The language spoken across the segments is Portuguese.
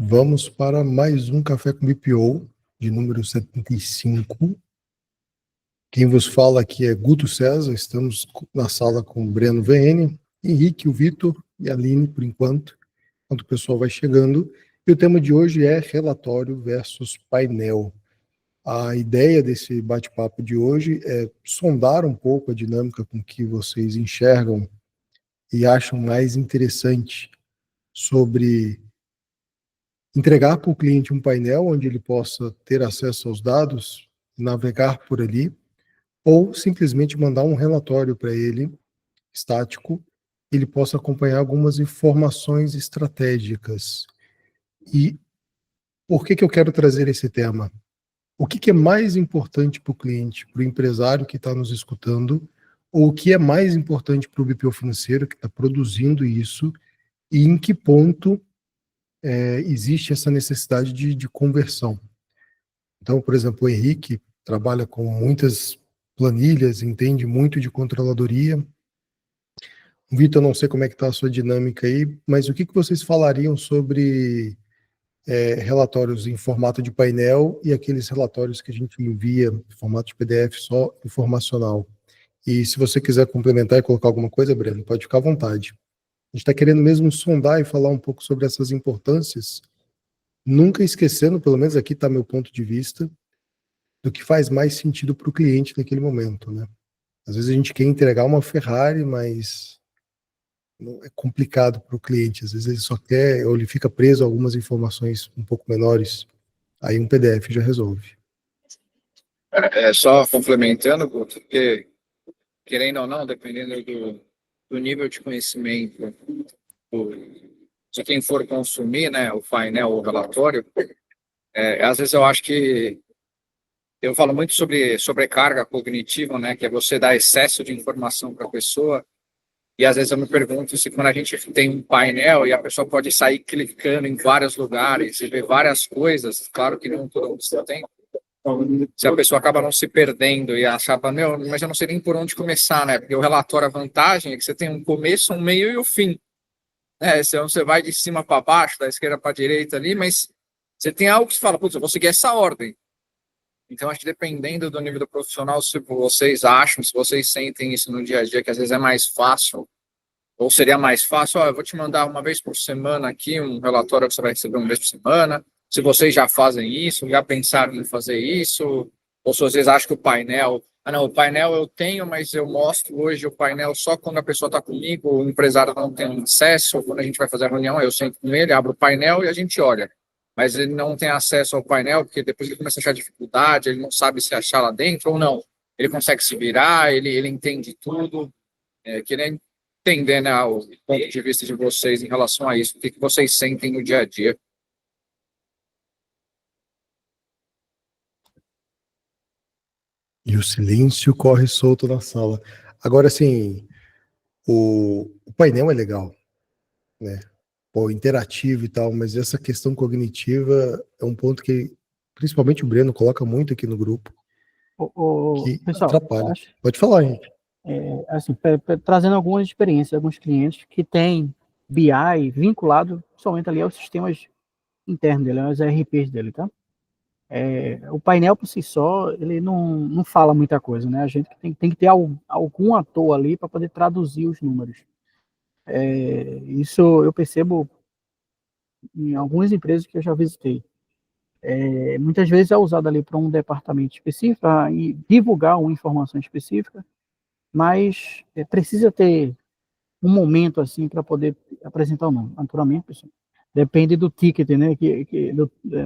Vamos para mais um Café com BPO, de número 75. Quem vos fala aqui é Guto César, estamos na sala com o Breno VN, Henrique, o Vitor e a Aline, por enquanto o pessoal vai chegando. E o tema de hoje é relatório versus painel. A ideia desse bate-papo de hoje é sondar um pouco a dinâmica com que vocês enxergam e acham mais interessante sobre entregar para o cliente um painel onde ele possa ter acesso aos dados, navegar por ali, ou simplesmente mandar um relatório para ele, estático, ele possa acompanhar algumas informações estratégicas. E por que eu quero trazer esse tema? O que é mais importante para o cliente, para o empresário que está nos escutando, ou o que é mais importante para o BPO financeiro que está produzindo isso, e em que ponto existe essa necessidade de conversão. Então, por exemplo, o Henrique trabalha com muitas planilhas, entende muito de controladoria. O Vitor, não sei como é que está a sua dinâmica aí, mas o que vocês falariam sobre relatórios em formato de painel e aqueles relatórios que a gente envia em formato de PDF só informacional? E se você quiser complementar e colocar alguma coisa, Breno, pode ficar à vontade. A gente está querendo mesmo sondar e falar um pouco sobre essas importâncias, nunca esquecendo, pelo menos aqui está meu ponto de vista, do que faz mais sentido para o cliente naquele momento, né? Às vezes a gente quer entregar uma Ferrari, mas é complicado para o cliente. Às vezes ele só quer, ou ele fica preso a algumas informações um pouco menores. Aí um PDF já resolve. Só complementando, Guto, porque, querendo ou não, dependendo do nível de conhecimento de quem for consumir, né, o painel ou o relatório, às vezes eu acho que eu falo muito sobre sobrecarga cognitiva, né, que é você dar excesso de informação para a pessoa. E às vezes eu me pergunto se quando a gente tem um painel e a pessoa pode sair clicando em vários lugares e ver várias coisas, claro que não todo mundo tem, se a pessoa acaba não se perdendo e achava, meu, mas eu não sei nem por onde começar, né? Porque o relatório, a vantagem é que você tem um começo, um meio e o fim. Então você vai de cima para baixo, da esquerda para a direita ali, mas você tem algo que você fala, putz, eu vou seguir essa ordem. Então, acho que dependendo do nível do profissional, se vocês acham, se vocês sentem isso no dia a dia, que às vezes é mais fácil, ou seria mais fácil, eu vou te mandar uma vez por semana aqui um relatório que você vai receber uma vez por semana. Se vocês já fazem isso, já pensaram em fazer isso, ou se vocês acham que o painel... não, o painel eu tenho, mas eu mostro hoje o painel só quando a pessoa está comigo, o empresário não tem acesso, quando a gente vai fazer a reunião, eu sento com ele, abro o painel e a gente olha. Mas ele não tem acesso ao painel, porque depois ele começa a achar dificuldade, ele não sabe se achar lá dentro ou não. Ele consegue se virar, ele entende tudo. Queria entender, né, o ponto de vista de vocês em relação a isso, o que vocês sentem no dia a dia. E o silêncio corre solto na sala. Agora, assim, o painel é legal, né? Pô, interativo e tal, mas essa questão cognitiva é um ponto que, principalmente o Breno coloca muito aqui no grupo, que Pessoal, atrapalha. Pode falar, gente. Assim, trazendo algumas experiências de alguns clientes que têm BI vinculado somente ali aos sistemas internos dele, aos ERPs dele, tá? O painel por si só, ele não fala muita coisa, né? A gente tem que ter algum ator ali para poder traduzir os números. Isso eu percebo em algumas empresas que eu já visitei. Muitas vezes é usado ali para um departamento específico, para divulgar uma informação específica, mas precisa ter um momento assim para poder apresentar o nome. Naturalmente, pessoal, depende do ticket, né?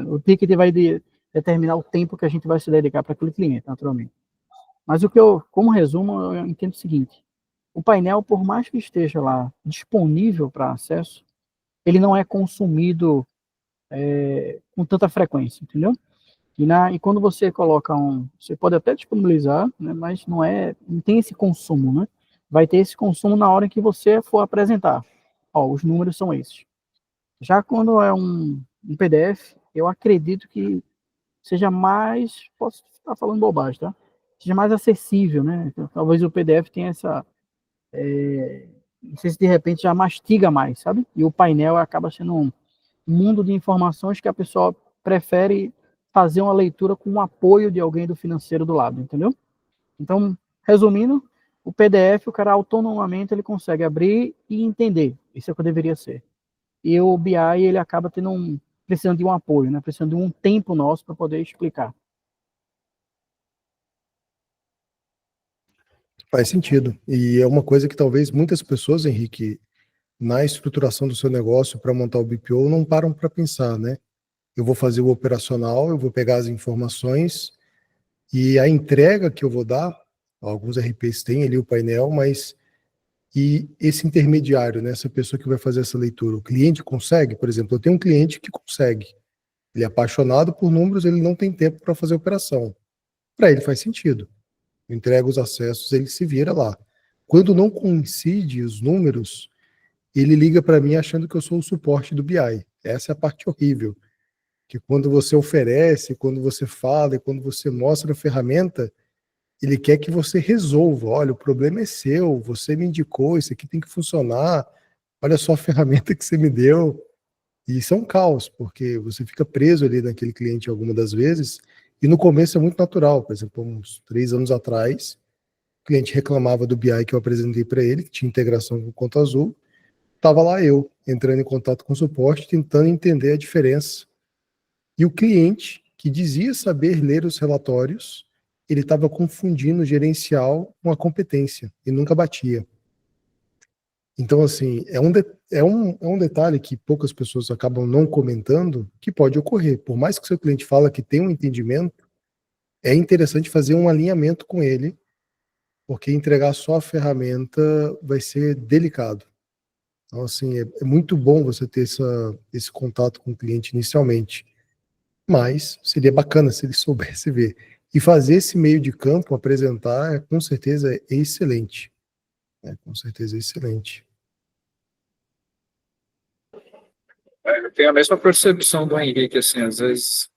O ticket vai determinar o tempo que a gente vai se dedicar para aquele cliente, naturalmente. Mas como resumo, eu entendo o seguinte: o painel, por mais que esteja lá disponível para acesso, ele não é consumido com tanta frequência, entendeu? E quando você coloca você pode até disponibilizar, né, mas não tem esse consumo, né? Vai ter esse consumo na hora que você for apresentar. Ó, os números são esses. Já quando é um PDF, eu acredito que seja mais, posso estar falando bobagem, tá? Seja mais acessível, né? Então, talvez o PDF tenha não sei se de repente já mastiga mais, sabe? E o painel acaba sendo mundo de informações que a pessoa prefere fazer uma leitura com o apoio de alguém do financeiro do lado, entendeu? Então, resumindo, o PDF, o cara autonomamente ele consegue abrir e entender. Isso é o que deveria ser. E o BI, ele acaba precisando de um apoio, né? Precisando de um tempo nosso para poder explicar. Faz sentido. E é uma coisa que talvez muitas pessoas, Henrique, na estruturação do seu negócio para montar o BPO, não param para pensar, né? Eu vou fazer o operacional, eu vou pegar as informações e a entrega que eu vou dar, alguns RPs têm ali o painel, mas e esse intermediário, né? Essa pessoa que vai fazer essa leitura, o cliente consegue? Por exemplo, eu tenho um cliente que consegue. Ele é apaixonado por números, ele não tem tempo para fazer operação. Para ele faz sentido. Eu entrego os acessos, ele se vira lá. Quando não coincide os números, ele liga para mim achando que eu sou o suporte do BI. Essa é a parte horrível. Que quando você oferece, quando você fala e quando você mostra a ferramenta, ele quer que você resolva. Olha, o problema é seu, você me indicou, isso aqui tem que funcionar. Olha só a ferramenta que você me deu. E isso é um caos, porque você fica preso ali naquele cliente algumas das vezes, e no começo é muito natural. Por exemplo, uns 3 anos atrás, o cliente reclamava do BI que eu apresentei para ele, que tinha integração com o Conta Azul. Estava lá eu, entrando em contato com o suporte, tentando entender a diferença. E o cliente, que dizia saber ler os relatórios, ele estava confundindo o gerencial com a competência, e nunca batia. Então, assim, é um detalhe que poucas pessoas acabam não comentando, que pode ocorrer. Por mais que o seu cliente fala que tem um entendimento, é interessante fazer um alinhamento com ele, porque entregar só a ferramenta vai ser delicado. Então, assim, é muito bom você ter esse contato com o cliente inicialmente, mas seria bacana se ele soubesse ver. E fazer esse meio de campo, apresentar, com certeza é excelente. Com certeza é excelente. Eu tenho a mesma percepção do Henrique, assim, às vezes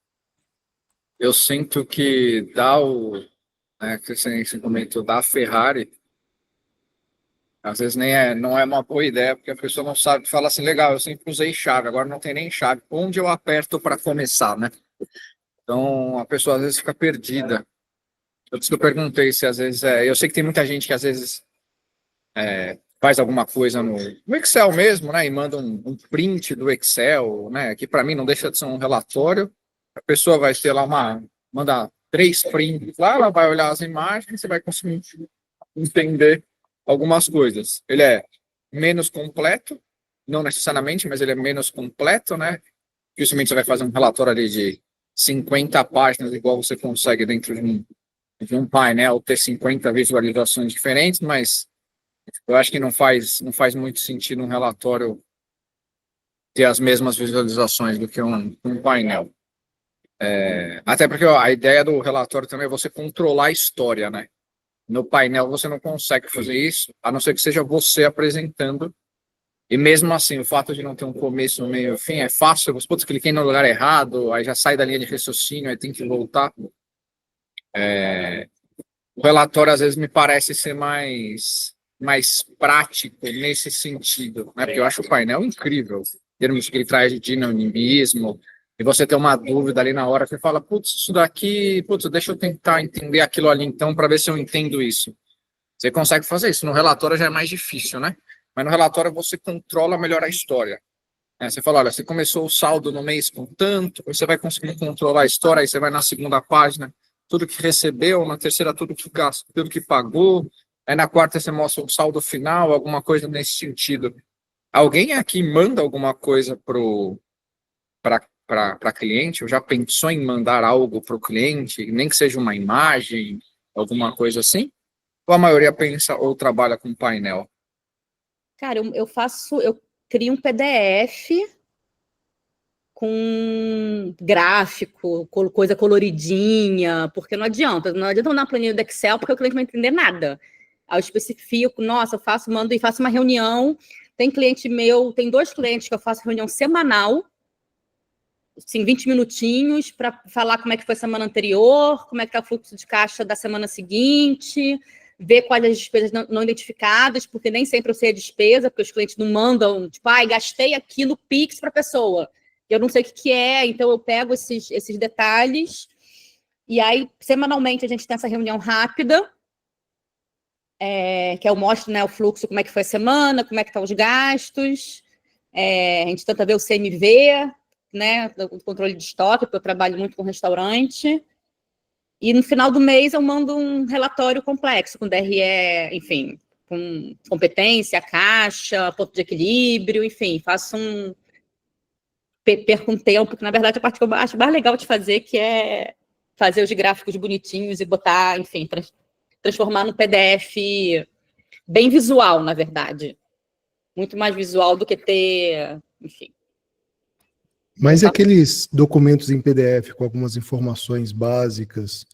eu sinto que que você comentou, da Ferrari, às vezes não é uma boa ideia, porque a pessoa não sabe, fala assim, legal, eu sempre usei chave, agora não tem nem chave. Onde eu aperto para começar, né? Então, a pessoa às vezes fica perdida. Por isso que eu perguntei se às vezes eu sei que tem muita gente que às vezes faz alguma coisa no Excel mesmo, né? E manda um print do Excel, né? Que para mim não deixa de ser um relatório. A pessoa vai ter lá manda 3 prints lá, ela vai olhar as imagens, você vai conseguir entender algumas coisas. Ele é menos completo, não necessariamente, mas ele é menos completo, né? Dificilmente você vai fazer um relatório ali de 50 páginas, igual você consegue dentro de um painel ter 50 visualizações diferentes, mas eu acho que não faz muito sentido um relatório ter as mesmas visualizações do que um painel. Até porque a ideia do relatório também é você controlar a história, né? No painel você não consegue fazer isso, a não ser que seja você apresentando. E mesmo assim, o fato de não ter um começo, um meio e um fim é fácil. Putz, cliquei no lugar errado, aí já sai da linha de raciocínio, aí tem que voltar. O relatório às vezes me parece ser mais prático nesse sentido, né? Porque eu acho o painel incrível, em termos que ele traz de dinamismo, e você tem uma dúvida ali na hora, você fala, putz, isso daqui, putz, deixa eu tentar entender aquilo ali então, para ver se eu entendo isso. Você consegue fazer isso, no relatório já é mais difícil, né? Mas no relatório você controla melhor a história. Você fala, olha, você começou o saldo no mês com tanto, você vai conseguir controlar a história, aí você vai na segunda página, tudo que recebeu, na terceira tudo que gastou, tudo que pagou, aí na quarta você mostra o saldo final, alguma coisa nesse sentido. Alguém aqui manda alguma coisa para cliente? Ou já pensou em mandar algo para o cliente, nem que seja uma imagem, alguma coisa assim? Ou a maioria pensa ou trabalha com painel? Cara, eu crio um PDF com gráfico, coisa coloridinha, porque não adianta eu na planilha do Excel, porque o cliente não vai entender nada. Aí eu especifico, nossa, eu mando e faço uma reunião. Tem cliente meu, tem 2 clientes que eu faço reunião semanal, assim, 20 minutinhos, para falar como é que foi a semana anterior, como é que está o fluxo de caixa da semana seguinte, ver quais as despesas não identificadas, porque nem sempre eu sei a despesa, porque os clientes não mandam, tipo, gastei aqui no Pix para a pessoa. eu não sei o que é, então eu pego esses detalhes, e aí, semanalmente, a gente tem essa reunião rápida, que eu mostro, né, o fluxo, como é que foi a semana, como é que estão os gastos, a gente tenta ver o CMV, né, o controle de estoque, porque eu trabalho muito com restaurante, e no final do mês eu mando um relatório complexo, com DRE, enfim, com competência, caixa, ponto de equilíbrio, enfim, perco um tempo, que na verdade a parte que eu acho mais legal de fazer, que é fazer os gráficos bonitinhos e botar, enfim, transformar num PDF bem visual, na verdade. Muito mais visual do que ter, enfim. Mas e aqueles documentos em PDF com algumas informações básicas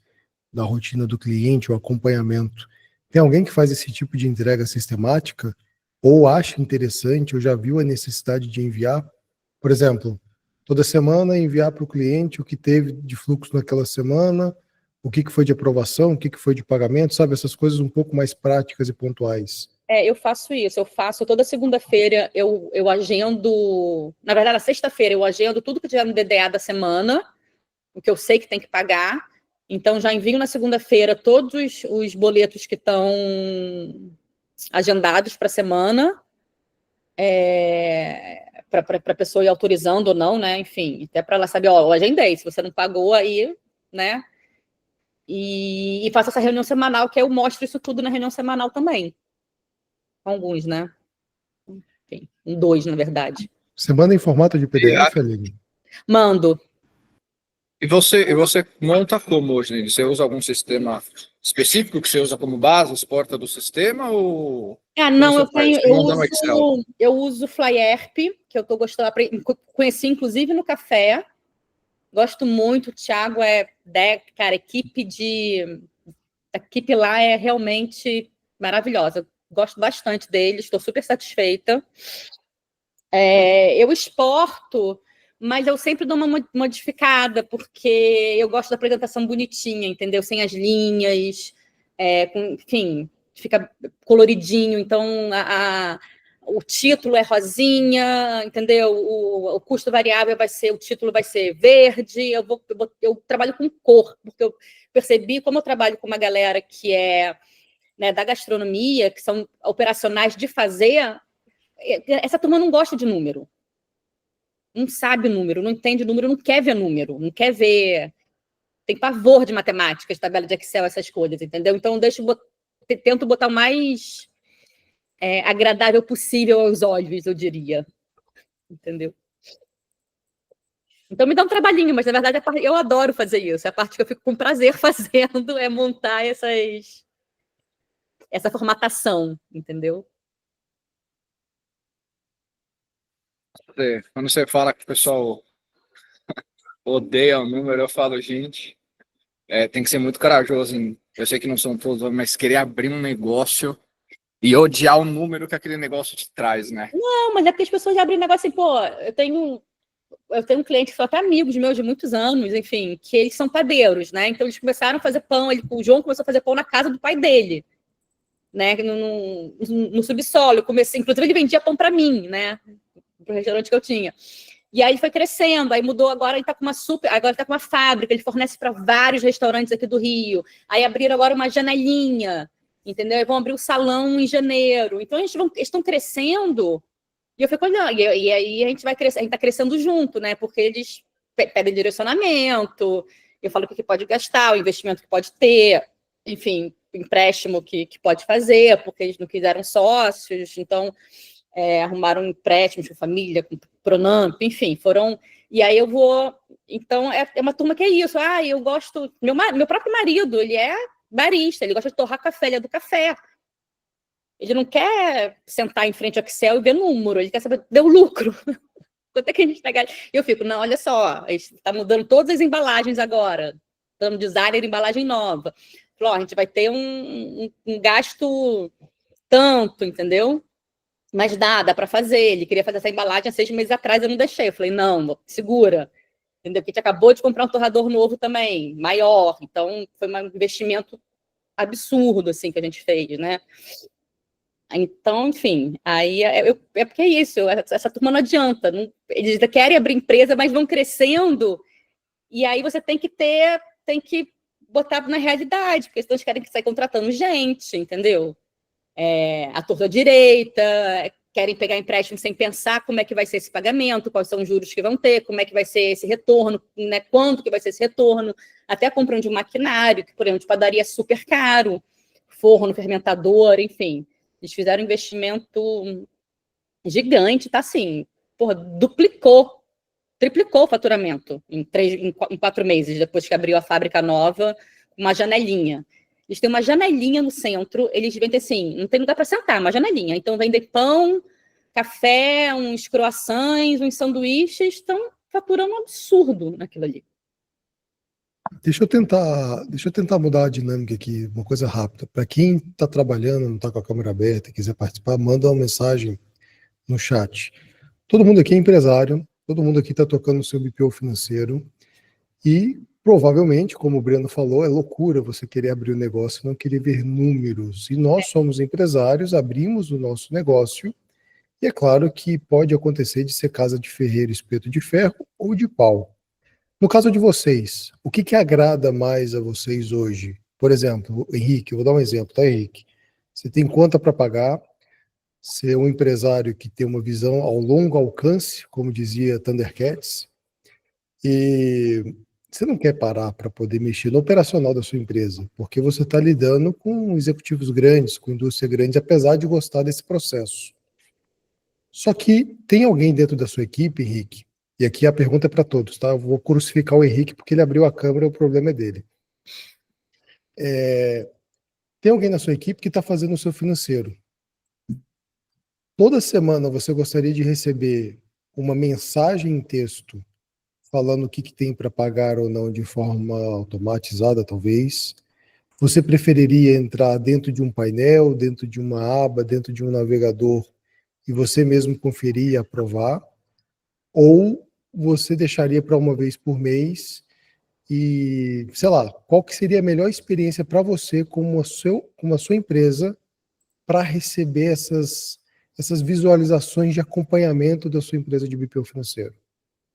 da rotina do cliente, o acompanhamento? Tem alguém que faz esse tipo de entrega sistemática ou acha interessante ou já viu a necessidade de enviar? Por exemplo, toda semana enviar para o cliente o que teve de fluxo naquela semana, o que foi de aprovação, o que foi de pagamento, sabe? Essas coisas um pouco mais práticas e pontuais. Eu faço isso, eu faço toda segunda-feira, eu agendo, na verdade, na sexta-feira eu agendo tudo que tiver no DDA da semana, o que eu sei que tem que pagar, então já envio na segunda-feira todos os boletos que estão agendados para a semana, para a pessoa ir autorizando ou não, né, enfim, até para ela saber, ó, eu agendei, se você não pagou aí, né, e faço essa reunião semanal, que eu mostro isso tudo na reunião semanal também. Alguns, né? Enfim, 2, na verdade. Você manda em formato de PDF, Aline? Mando. E você monta como hoje, Nini? Você usa algum sistema específico que você usa como base, exporta do sistema ou Não, você faz? Você monta no Excel? eu uso o FlyErp, que eu tô gostando, conheci inclusive no café. Gosto muito, o Thiago cara, a equipe lá é realmente maravilhosa. Gosto bastante deles, estou super satisfeita. Eu exporto, mas eu sempre dou uma modificada, porque eu gosto da apresentação bonitinha, entendeu? Sem as linhas, enfim, fica coloridinho, então o título é rosinha, entendeu? O custo variável o título vai ser verde, eu trabalho com cor, porque eu percebi, como eu trabalho com uma galera que né, da gastronomia, que são operacionais de fazer, essa turma não gosta de número. Não sabe número, não entende número, não quer ver número, não quer ver. Tem pavor de matemática, de tabela de Excel, essas coisas, entendeu? Então, tento botar o mais agradável possível aos olhos, eu diria. Entendeu? Então, me dá um trabalhinho, mas na verdade eu adoro fazer isso. É a parte que eu fico com prazer fazendo é montar essa formatação, entendeu? Quando você fala que o pessoal odeia o número, eu falo, gente, tem que ser muito corajoso. Eu sei que não são todos, mas querer abrir um negócio e odiar o número que aquele negócio te traz, né? Não, mas é porque as pessoas já abrem negócio assim, pô, eu tenho um cliente que são até amigos meus de muitos anos, enfim, que eles são padeiros, né? Então eles começaram a fazer pão, o João começou a fazer pão na casa do pai dele, né? No subsolo. Inclusive ele vendia pão para mim, né? Para o restaurante que eu tinha. E aí foi crescendo, aí mudou, agora ele está com uma fábrica, ele fornece para vários restaurantes aqui do Rio. Aí abriram agora uma janelinha, entendeu? Aí vão abrir o salão em janeiro. Então eles estão crescendo. E eu fico olhando, e aí a gente vai crescer, a gente está crescendo junto, né? Porque eles pedem direcionamento, eu falo o que pode gastar, o investimento que pode ter, enfim, o empréstimo que pode fazer, porque eles não quiseram sócios, então arrumaram empréstimos com família, com Pronamp, enfim, foram. E aí eu vou. Então, é uma turma que é isso. Eu gosto. Meu próprio marido, ele é barista, ele gosta de torrar café, ele é do café. Ele não quer sentar em frente ao Excel e ver número, ele quer saber, deu lucro. Quanto é que a gente pega? E eu fico, não, olha só, a gente está mudando todas as embalagens agora. Estamos designer de embalagem nova. Falou, a gente vai ter um gasto tanto, entendeu? Mas dá para fazer. Ele queria fazer essa embalagem há 6 meses atrás, eu não deixei. Eu falei, não, segura. Entendeu? Porque a gente acabou de comprar um torrador novo também, maior. Então, foi um investimento absurdo, assim, que a gente fez, né? Então, enfim, aí é porque é isso, essa turma não adianta. Eles querem abrir empresa, mas vão crescendo, e aí você tem que botar na realidade, porque senão eles querem sair contratando gente, entendeu? A torta direita, querem pegar empréstimo sem pensar como é que vai ser esse pagamento, quais são os juros que vão ter, como é que vai ser esse retorno, né, quanto que vai ser esse retorno, até comprando de um maquinário, que, por exemplo, de padaria é super caro, forno, fermentador, enfim. Eles fizeram um investimento gigante, tá assim, porra, triplicou o faturamento em 4 meses, depois que abriu a fábrica nova, uma janelinha. Eles têm uma janelinha no centro, eles vendem assim, não tem lugar para sentar, uma janelinha. Então vendem pão, café, uns croissants, uns sanduíches, estão faturando um absurdo naquilo ali. Deixa eu tentar mudar a dinâmica aqui, uma coisa rápida. Para quem está trabalhando, não está com a câmera aberta, quiser participar, manda uma mensagem no chat. Todo mundo aqui é empresário, todo mundo aqui está tocando o seu BPO financeiro e provavelmente, como o Breno falou, é loucura você querer abrir o negócio e não querer ver números. E nós somos empresários, abrimos o nosso negócio e é claro que pode acontecer de ser casa de ferreiro, espeto de ferro ou de pau. No caso de vocês, o que agrada mais a vocês hoje? Por exemplo, Henrique, eu vou dar um exemplo, tá, Henrique? Você tem conta para pagar, você é um empresário que tem uma visão ao longo alcance, como dizia Thundercats, e você não quer parar para poder mexer no operacional da sua empresa, porque você está lidando com executivos grandes, com indústria grande, apesar de gostar desse processo. Só que tem alguém dentro da sua equipe, Henrique, e aqui a pergunta é para todos, tá? Eu vou crucificar o Henrique porque ele abriu a câmera, o problema é dele. Tem alguém na sua equipe que está fazendo o seu financeiro. Toda semana você gostaria de receber uma mensagem em texto falando o que tem para pagar ou não de forma automatizada, talvez. Você preferiria entrar dentro de um painel, dentro de uma aba, dentro de um navegador e você mesmo conferir e aprovar? Ou você deixaria para uma vez por mês e, sei lá, qual que seria a melhor experiência para você como a sua empresa para receber essas visualizações de acompanhamento da sua empresa de BPO financeiro?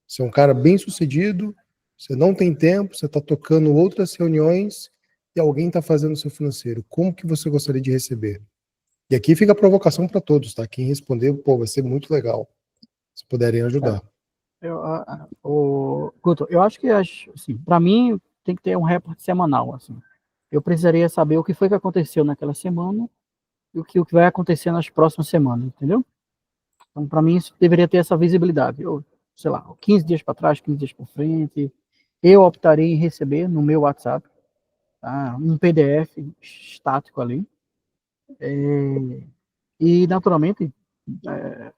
Você é um cara bem sucedido, você não tem tempo, você está tocando outras reuniões e alguém está fazendo o seu financeiro. Como que você gostaria de receber? E aqui fica a provocação para todos, tá? Quem responder, pô, vai ser muito legal. Se puderem ajudar. Guto, eu acho que, assim, para mim, tem que ter um reporte semanal, assim. Eu precisaria saber o que foi que aconteceu naquela semana e o que vai acontecer nas próximas semanas, entendeu? Então, para mim, isso deveria ter essa visibilidade. Sei lá, 15 dias para trás, 15 dias para frente. Eu optaria em receber no meu WhatsApp, tá? Um PDF estático ali. E, naturalmente,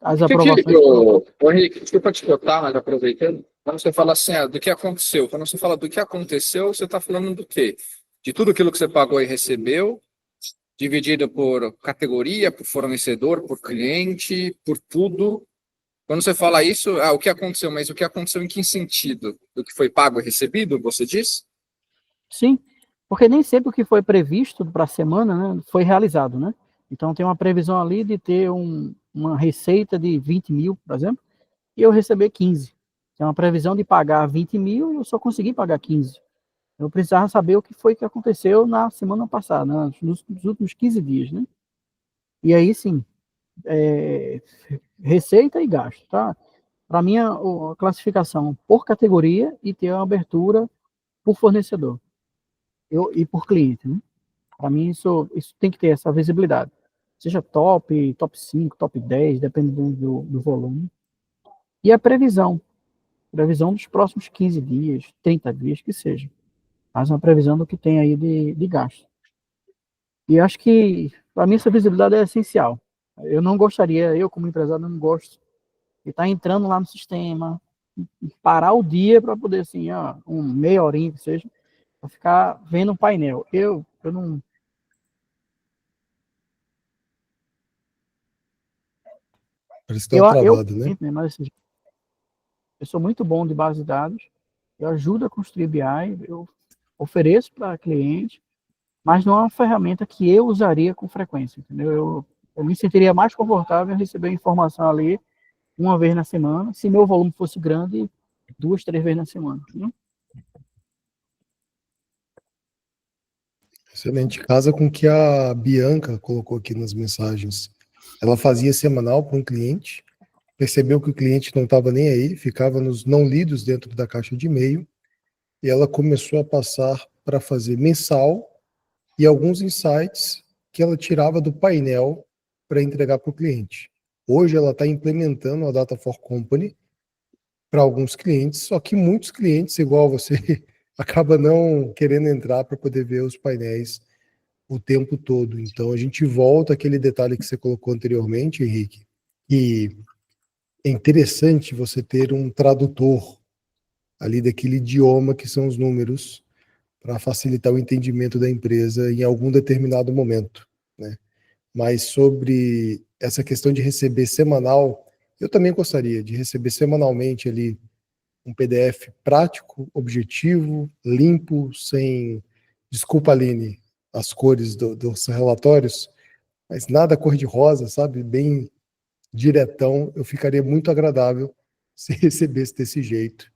as aprovações... Henrique, desculpa te cortar, mas aproveitando, quando você fala assim, do que aconteceu, quando você fala do que aconteceu, você está falando do quê? De tudo aquilo que você pagou e recebeu, dividido por categoria, por fornecedor, por cliente, por tudo. Quando você fala isso, o que aconteceu, mas o que aconteceu em que sentido? Do que foi pago e recebido, você diz? Sim, porque nem sempre o que foi previsto para a semana, né, foi realizado, né? Então tem uma previsão ali de ter uma receita de 20 mil, por exemplo, e eu receber 15. Tem uma previsão de pagar 20 mil e eu só consegui pagar 15. Eu precisava saber o que foi que aconteceu na semana passada, né, nos últimos 15 dias, né? E aí sim, receita e gasto, tá? Para mim, a classificação por categoria e ter uma abertura por fornecedor e por cliente, né? Para mim, isso tem que ter essa visibilidade. Seja top 5, top 10, dependendo do volume. E a previsão dos próximos 15 dias, 30 dias, que seja. Mas uma previsão do que tem aí de gasto. E acho que, para mim, essa visibilidade é essencial. Eu não gostaria, eu como empresário, não gosto de estar entrando lá no sistema, parar o dia para poder, assim, meia horinha que seja, para ficar vendo um painel. Eu não... Parece que dá uma travada, né? Mas, assim, eu sou muito bom de base de dados, eu ajudo a construir BI, eu ofereço para cliente, mas não é uma ferramenta que eu usaria com frequência, entendeu? Eu me sentiria mais confortável em receber a informação ali uma vez na semana, se meu volume fosse grande, 2, 3 vezes na semana. Né? Excelente. Casa com o que a Bianca colocou aqui nas mensagens. Ela fazia semanal para um cliente, percebeu que o cliente não estava nem aí, ficava nos não lidos dentro da caixa de e-mail, e ela começou a passar para fazer mensal e alguns insights que ela tirava do painel para entregar para o cliente. Hoje ela está implementando a Data for Company para alguns clientes, só que muitos clientes, igual você, acaba não querendo entrar para poder ver os painéis o tempo todo. Então a gente volta àquele detalhe que você colocou anteriormente, Henrique, que é interessante você ter um tradutor ali daquele idioma que são os números para facilitar o entendimento da empresa em algum determinado momento, né? Mas sobre essa questão de receber semanal, eu também gostaria de receber semanalmente ali um PDF prático, objetivo, limpo, sem, desculpa, Aline, as cores dos relatórios, mas nada cor-de-rosa, sabe? Bem diretão, eu ficaria muito agradável se recebesse desse jeito.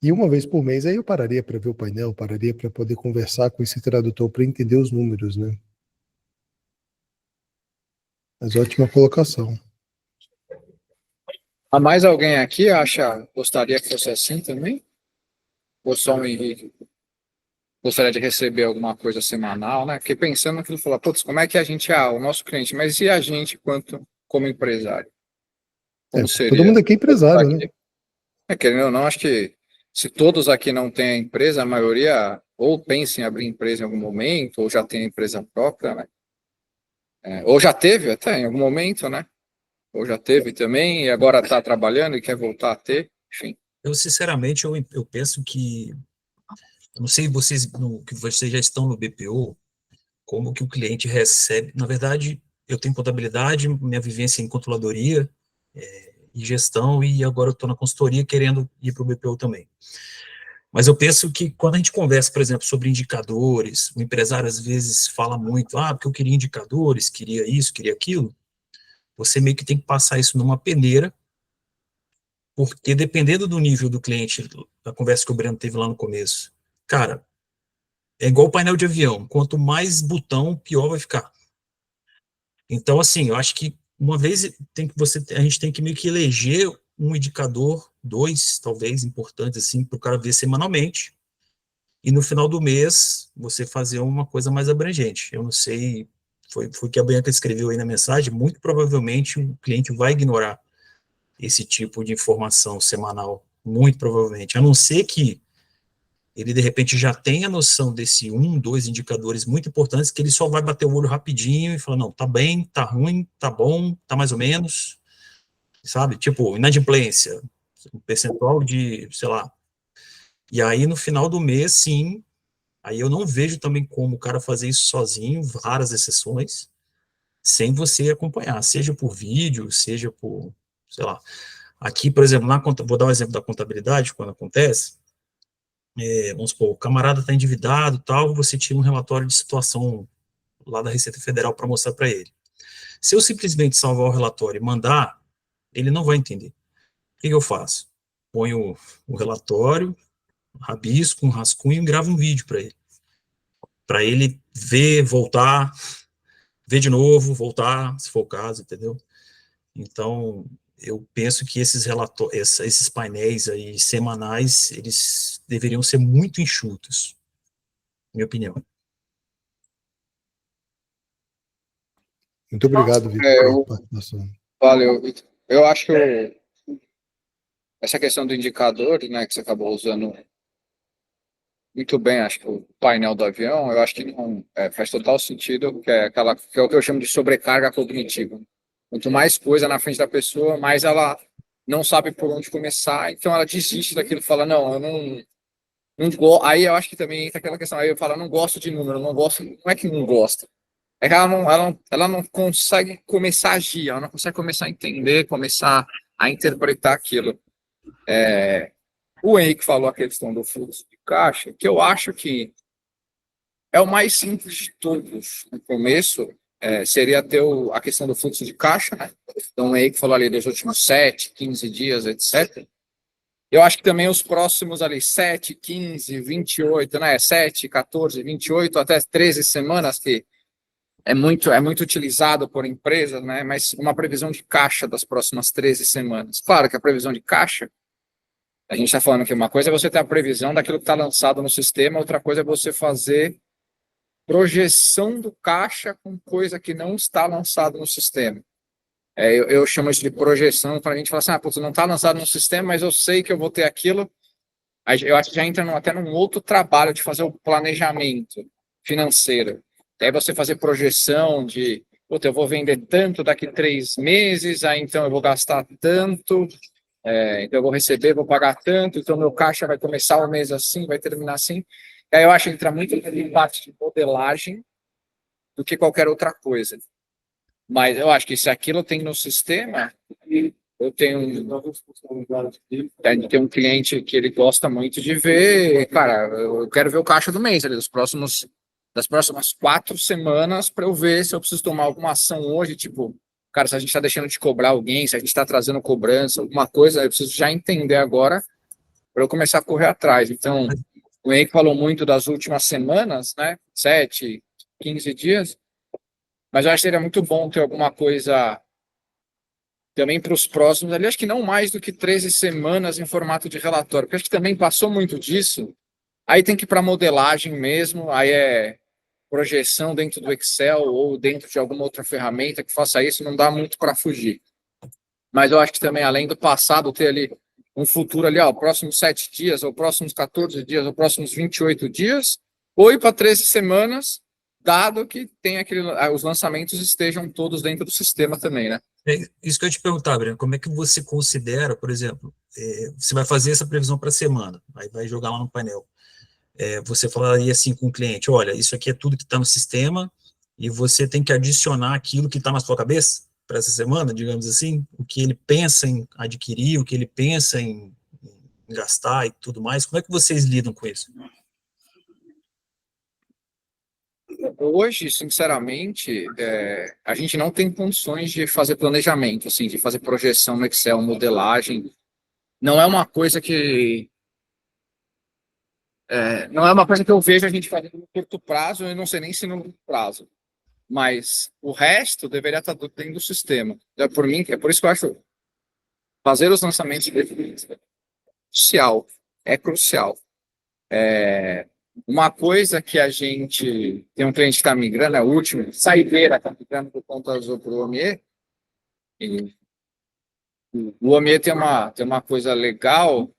E uma vez por mês aí eu pararia para ver o painel, pararia para poder conversar com esse tradutor para entender os números, né? Mas ótima colocação. Há mais alguém aqui gostaria que fosse assim também? Ou só o Henrique? Gostaria de receber alguma coisa semanal, né? Fiquei pensando naquilo, falar, putz, como é que a gente, o nosso cliente, mas e a gente como empresário? Como Todo seria? mundo aqui é empresário, né? Querendo ou não, acho que se todos aqui não têm a empresa, a maioria ou pensa em abrir empresa em algum momento, ou já tem a empresa própria, né? Ou já teve até em algum momento, né? Ou já teve também, e agora está trabalhando e quer voltar a ter, enfim. Eu, sinceramente, eu penso que, eu não sei vocês, que vocês já estão no BPO, como que o cliente recebe, na verdade, eu tenho contabilidade, minha vivência em controladoria e gestão, e agora eu estou na consultoria querendo ir para o BPO também. Mas eu penso que quando a gente conversa, por exemplo, sobre indicadores, o empresário às vezes fala muito, porque eu queria indicadores, queria isso, queria aquilo, você meio que tem que passar isso numa peneira, porque dependendo do nível do cliente, da conversa que o Breno teve lá no começo, cara, é igual o painel de avião, quanto mais botão, pior vai ficar. Então, assim, eu acho que uma vez a gente tem que meio que eleger um indicador, 2, talvez, importantes, assim, para o cara ver semanalmente, e no final do mês, você fazer uma coisa mais abrangente. Eu não sei, foi o que a Bianca escreveu aí na mensagem, muito provavelmente o cliente vai ignorar esse tipo de informação semanal, muito provavelmente, a não ser que ele, de repente, já tenha noção desse 1, 2 indicadores muito importantes, que ele só vai bater o olho rapidinho e falar, não, tá bem, tá ruim, tá bom, tá mais ou menos, sabe? Tipo, inadimplência, um percentual de, sei lá. E aí, no final do mês, sim, aí eu não vejo também como o cara fazer isso sozinho, raras exceções, sem você acompanhar, seja por vídeo, seja por, sei lá. Aqui, por exemplo, vou dar um exemplo da contabilidade, quando acontece, vamos supor, o camarada está endividado, tal, você tira um relatório de situação lá da Receita Federal para mostrar para ele. Se eu simplesmente salvar o relatório e mandar, ele não vai entender. O que eu faço? Ponho o relatório, rabisco, um rascunho e gravo um vídeo para ele ver, voltar, ver de novo, voltar, se for o caso, entendeu? Então, eu penso que esses painéis aí semanais, eles deveriam ser muito enxutos, minha opinião. Muito obrigado, Vitor, pela participação. Valeu, Vitor. Eu acho que essa questão do indicador, né, que você acabou usando muito bem, acho que o painel do avião, eu acho que não, faz total sentido, que é o que eu chamo de sobrecarga cognitiva. Quanto mais coisa na frente da pessoa, mais ela não sabe por onde começar, então ela desiste daquilo, fala, não, eu não gosto. Aí eu acho que também entra aquela questão, aí eu falo, eu não gosto de número, não gosto, não é que não gosta, é que ela não consegue começar a agir, ela não consegue começar a entender, começar a interpretar aquilo. O Henrique falou a questão do fluxo de caixa, que eu acho que é o mais simples de todos. No começo, seria ter a questão do fluxo de caixa, né? Então, aí que falou ali dos últimos 7, 15 dias, etc. Eu acho que também os próximos ali, 7, 15, 28, né? 7, 14, 28, até 13 semanas, que é muito utilizado por empresas, né? Mas uma previsão de caixa das próximas 13 semanas. Claro que a previsão de caixa, a gente está falando que uma coisa é você ter a previsão daquilo que está lançado no sistema, outra coisa é você fazer projeção do caixa com coisa que não está lançado no sistema. Eu chamo isso de projeção, para a gente falar assim, putz, não está lançado no sistema, mas eu sei que eu vou ter aquilo. Aí eu acho que já entra até num outro trabalho de fazer o planejamento financeiro. Aí você fazer projeção de, putz, eu vou vender tanto daqui 3 meses, aí então eu vou gastar tanto, então eu vou receber, vou pagar tanto, então meu caixa vai começar o mês assim, vai terminar assim. Aí eu acho que entra muito em parte de modelagem do que qualquer outra coisa. Mas eu acho que se aquilo tem no sistema, eu tenho um cliente que ele gosta muito de ver, cara, eu quero ver o caixa do mês, ali, das próximas 4 semanas, para eu ver se eu preciso tomar alguma ação hoje, tipo, cara, se a gente está deixando de cobrar alguém, se a gente está trazendo cobrança, alguma coisa, eu preciso já entender agora para eu começar a correr atrás. Então, o Henrique falou muito das últimas semanas, né? 7, 15 dias. Mas eu acho que seria muito bom ter alguma coisa também para os próximos ali. Acho que não mais do que 13 semanas em formato de relatório. Porque acho que também passou muito disso. Aí tem que ir para modelagem mesmo. Aí é projeção dentro do Excel ou dentro de alguma outra ferramenta que faça isso. Não dá muito para fugir. Mas eu acho que também, além do passado, ter ali um futuro ali, próximos 7 dias, ou próximos 14 dias, ou próximos 28 dias, ou ir para 13 semanas, dado que tem os lançamentos estejam todos dentro do sistema também, né? É isso que eu ia te perguntar, Breno, como é que você considera, por exemplo, você vai fazer essa previsão para a semana, aí vai jogar lá no painel. Você falaria assim com o cliente, olha, isso aqui é tudo que está no sistema, e você tem que adicionar aquilo que está na sua cabeça para essa semana, digamos assim, o que ele pensa em adquirir, o que ele pensa em gastar e tudo mais. Como é que vocês lidam com isso? Hoje, sinceramente, a gente não tem condições de fazer planejamento, assim, de fazer projeção no Excel, modelagem. Não é uma coisa que eu vejo a gente fazendo no curto prazo, eu não sei nem se no longo prazo. Mas o resto deveria estar dentro do sistema. Por mim, é por isso que eu acho fazer os lançamentos crucial. É crucial. Uma coisa que a gente tem um cliente que está migrando, é o último, Saideira, está migrando do Conta Azul para o Omie. E o Omie tem uma coisa legal,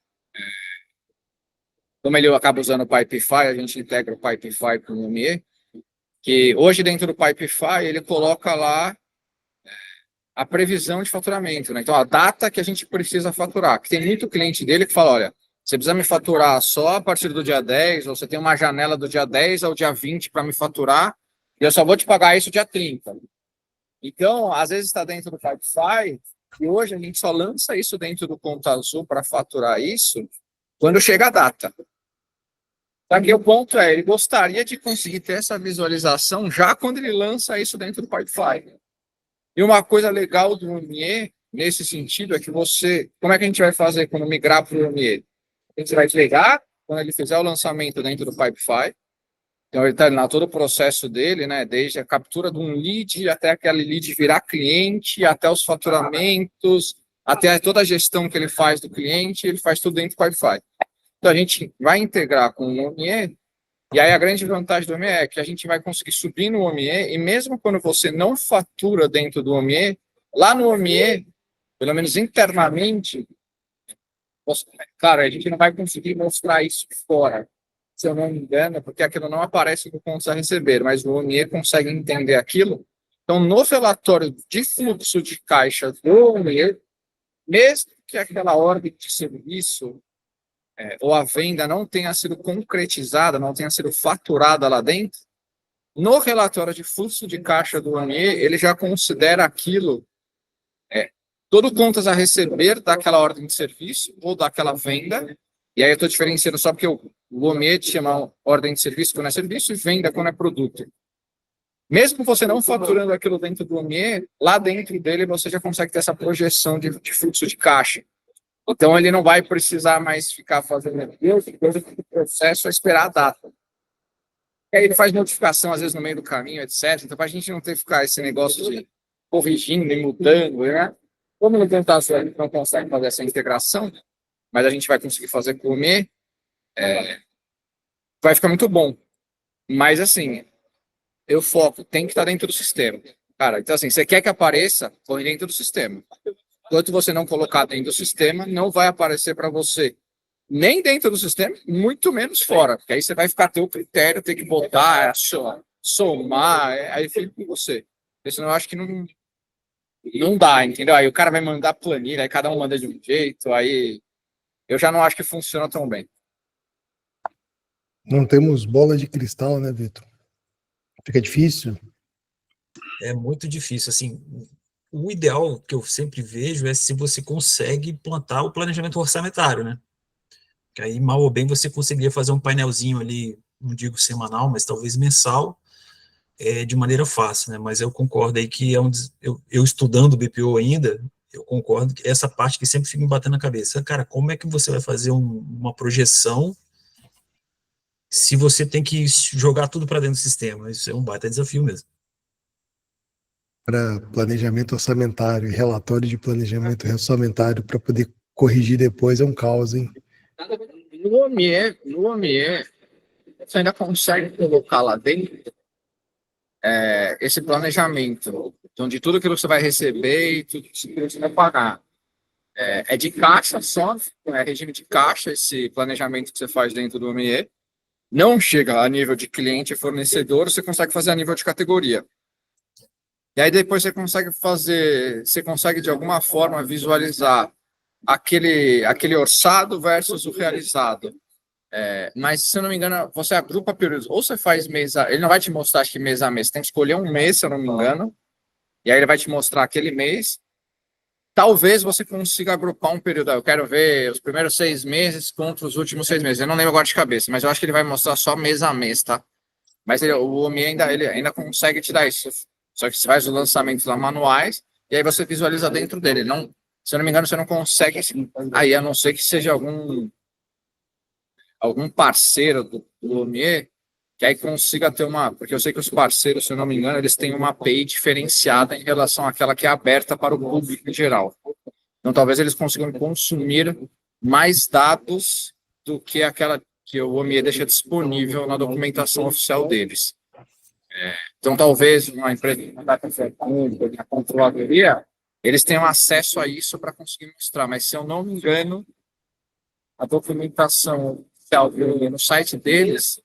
como ele acaba usando o Pipefy, a gente integra o Pipefy com o Omie, que hoje dentro do Pipefy ele coloca lá a previsão de faturamento, né? Então, a data que a gente precisa faturar. Que tem muito cliente dele que fala, olha, você precisa me faturar só a partir do dia 10, ou você tem uma janela do dia 10 ao dia 20 para me faturar, e eu só vou te pagar isso dia 30. Então, às vezes está dentro do Pipefy, e hoje a gente só lança isso dentro do Conta Azul para faturar isso quando chega a data. Só que o ponto ele gostaria de conseguir ter essa visualização já quando ele lança isso dentro do Pipefy. E uma coisa legal do Omie, nesse sentido, é que como é que a gente vai fazer quando migrar para o Omie? A gente vai pegar, quando ele fizer o lançamento dentro do Pipefy, então ele está lá todo o processo dele, né? Desde a captura de um lead, até aquele lead virar cliente, até os faturamentos, até toda a gestão que ele faz do cliente, ele faz tudo dentro do Pipefy. Então a gente vai integrar com o Omie. E aí a grande vantagem do Omie é que a gente vai conseguir subir no Omie, e mesmo quando você não fatura dentro do Omie, lá no Omie, pelo menos internamente, claro, a gente não vai conseguir mostrar isso fora, se eu não me engano, porque aquilo não aparece no pontos a receber, mas o Omie consegue entender aquilo. Então, no relatório de fluxo de caixa do Omie, mesmo que aquela ordem de serviço ou a venda não tenha sido concretizada, não tenha sido faturada lá dentro, no relatório de fluxo de caixa do Omie, ele já considera aquilo todo contas a receber daquela ordem de serviço ou daquela venda. E aí eu estou diferenciando só porque o Omie chama ordem de serviço quando é serviço e venda quando é produto. Mesmo você não faturando aquilo dentro do OMIE, lá dentro dele você já consegue ter essa projeção de fluxo de caixa. Então ele não vai precisar mais ficar fazendo o processo a esperar a data. E aí ele faz notificação, às vezes, no meio do caminho, etc. Então, para a gente não ter que ficar esse negócio de corrigindo e mudando, né? Como no Tentação a gente não consegue fazer essa integração, mas a gente vai conseguir fazer com o OMIE, vai ficar muito bom. Mas, assim, eu foco, tem que estar dentro do sistema. Cara, então, assim, você quer que apareça, põe dentro do sistema. Enquanto você não colocar dentro do sistema, não vai aparecer para você nem dentro do sistema, muito menos fora, porque aí você vai ficar teu critério, ter que botar, somar, aí fica com você. Porque senão eu acho que não dá, entendeu? Aí o cara vai mandar planilha, aí cada um manda de um jeito, aí eu já não acho que funciona tão bem. Não temos bola de cristal, né, Vitor? Fica difícil. É muito difícil, assim, o ideal que eu sempre vejo é se você consegue plantar o planejamento orçamentário, né? Que aí, mal ou bem, você conseguiria fazer um painelzinho ali, não digo semanal, mas talvez mensal, de maneira fácil, né? Mas eu concordo aí que eu estudando o BPO ainda, eu concordo que essa parte que sempre fica me batendo na cabeça. Cara, como é que você vai fazer uma projeção se você tem que jogar tudo para dentro do sistema? Isso é um baita desafio mesmo. Para planejamento orçamentário e relatório de planejamento orçamentário para poder corrigir depois é um caos, hein? No OMIE, você ainda consegue colocar lá dentro esse planejamento, então de tudo aquilo que você vai receber e tudo que você vai pagar. É de caixa só, é regime de caixa esse planejamento que você faz dentro do OMIE. Não chega a nível de cliente e fornecedor, você consegue fazer a nível de categoria. E aí depois você consegue de alguma forma visualizar aquele orçado versus o realizado. Mas, se eu não me engano, você agrupa períodos. Ou você faz mês a... Ele não vai te mostrar, acho que mês a mês. Você tem que escolher um mês, se eu não me engano. E aí ele vai te mostrar aquele mês. Talvez você consiga agrupar um período. Eu quero ver os primeiros 6 meses contra os últimos 6 meses. Eu não lembro agora de cabeça, mas eu acho que ele vai mostrar só mês a mês, tá? Mas o OMI ainda consegue te dar isso. Só que você faz os lançamentos lá manuais e aí você visualiza dentro dele. Não, se eu não me engano, você não consegue. Aí, a não ser que seja algum parceiro do OMIE, que aí consiga ter porque eu sei que os parceiros, se eu não me engano, eles têm uma API diferenciada em relação àquela que é aberta para o público em geral. Então, talvez eles consigam consumir mais dados do que aquela que o OMIE deixa disponível na documentação oficial deles. Então, talvez uma empresa de controladoria, eles tenham acesso a isso para conseguir mostrar, mas se eu não me engano, a documentação oficial no site deles,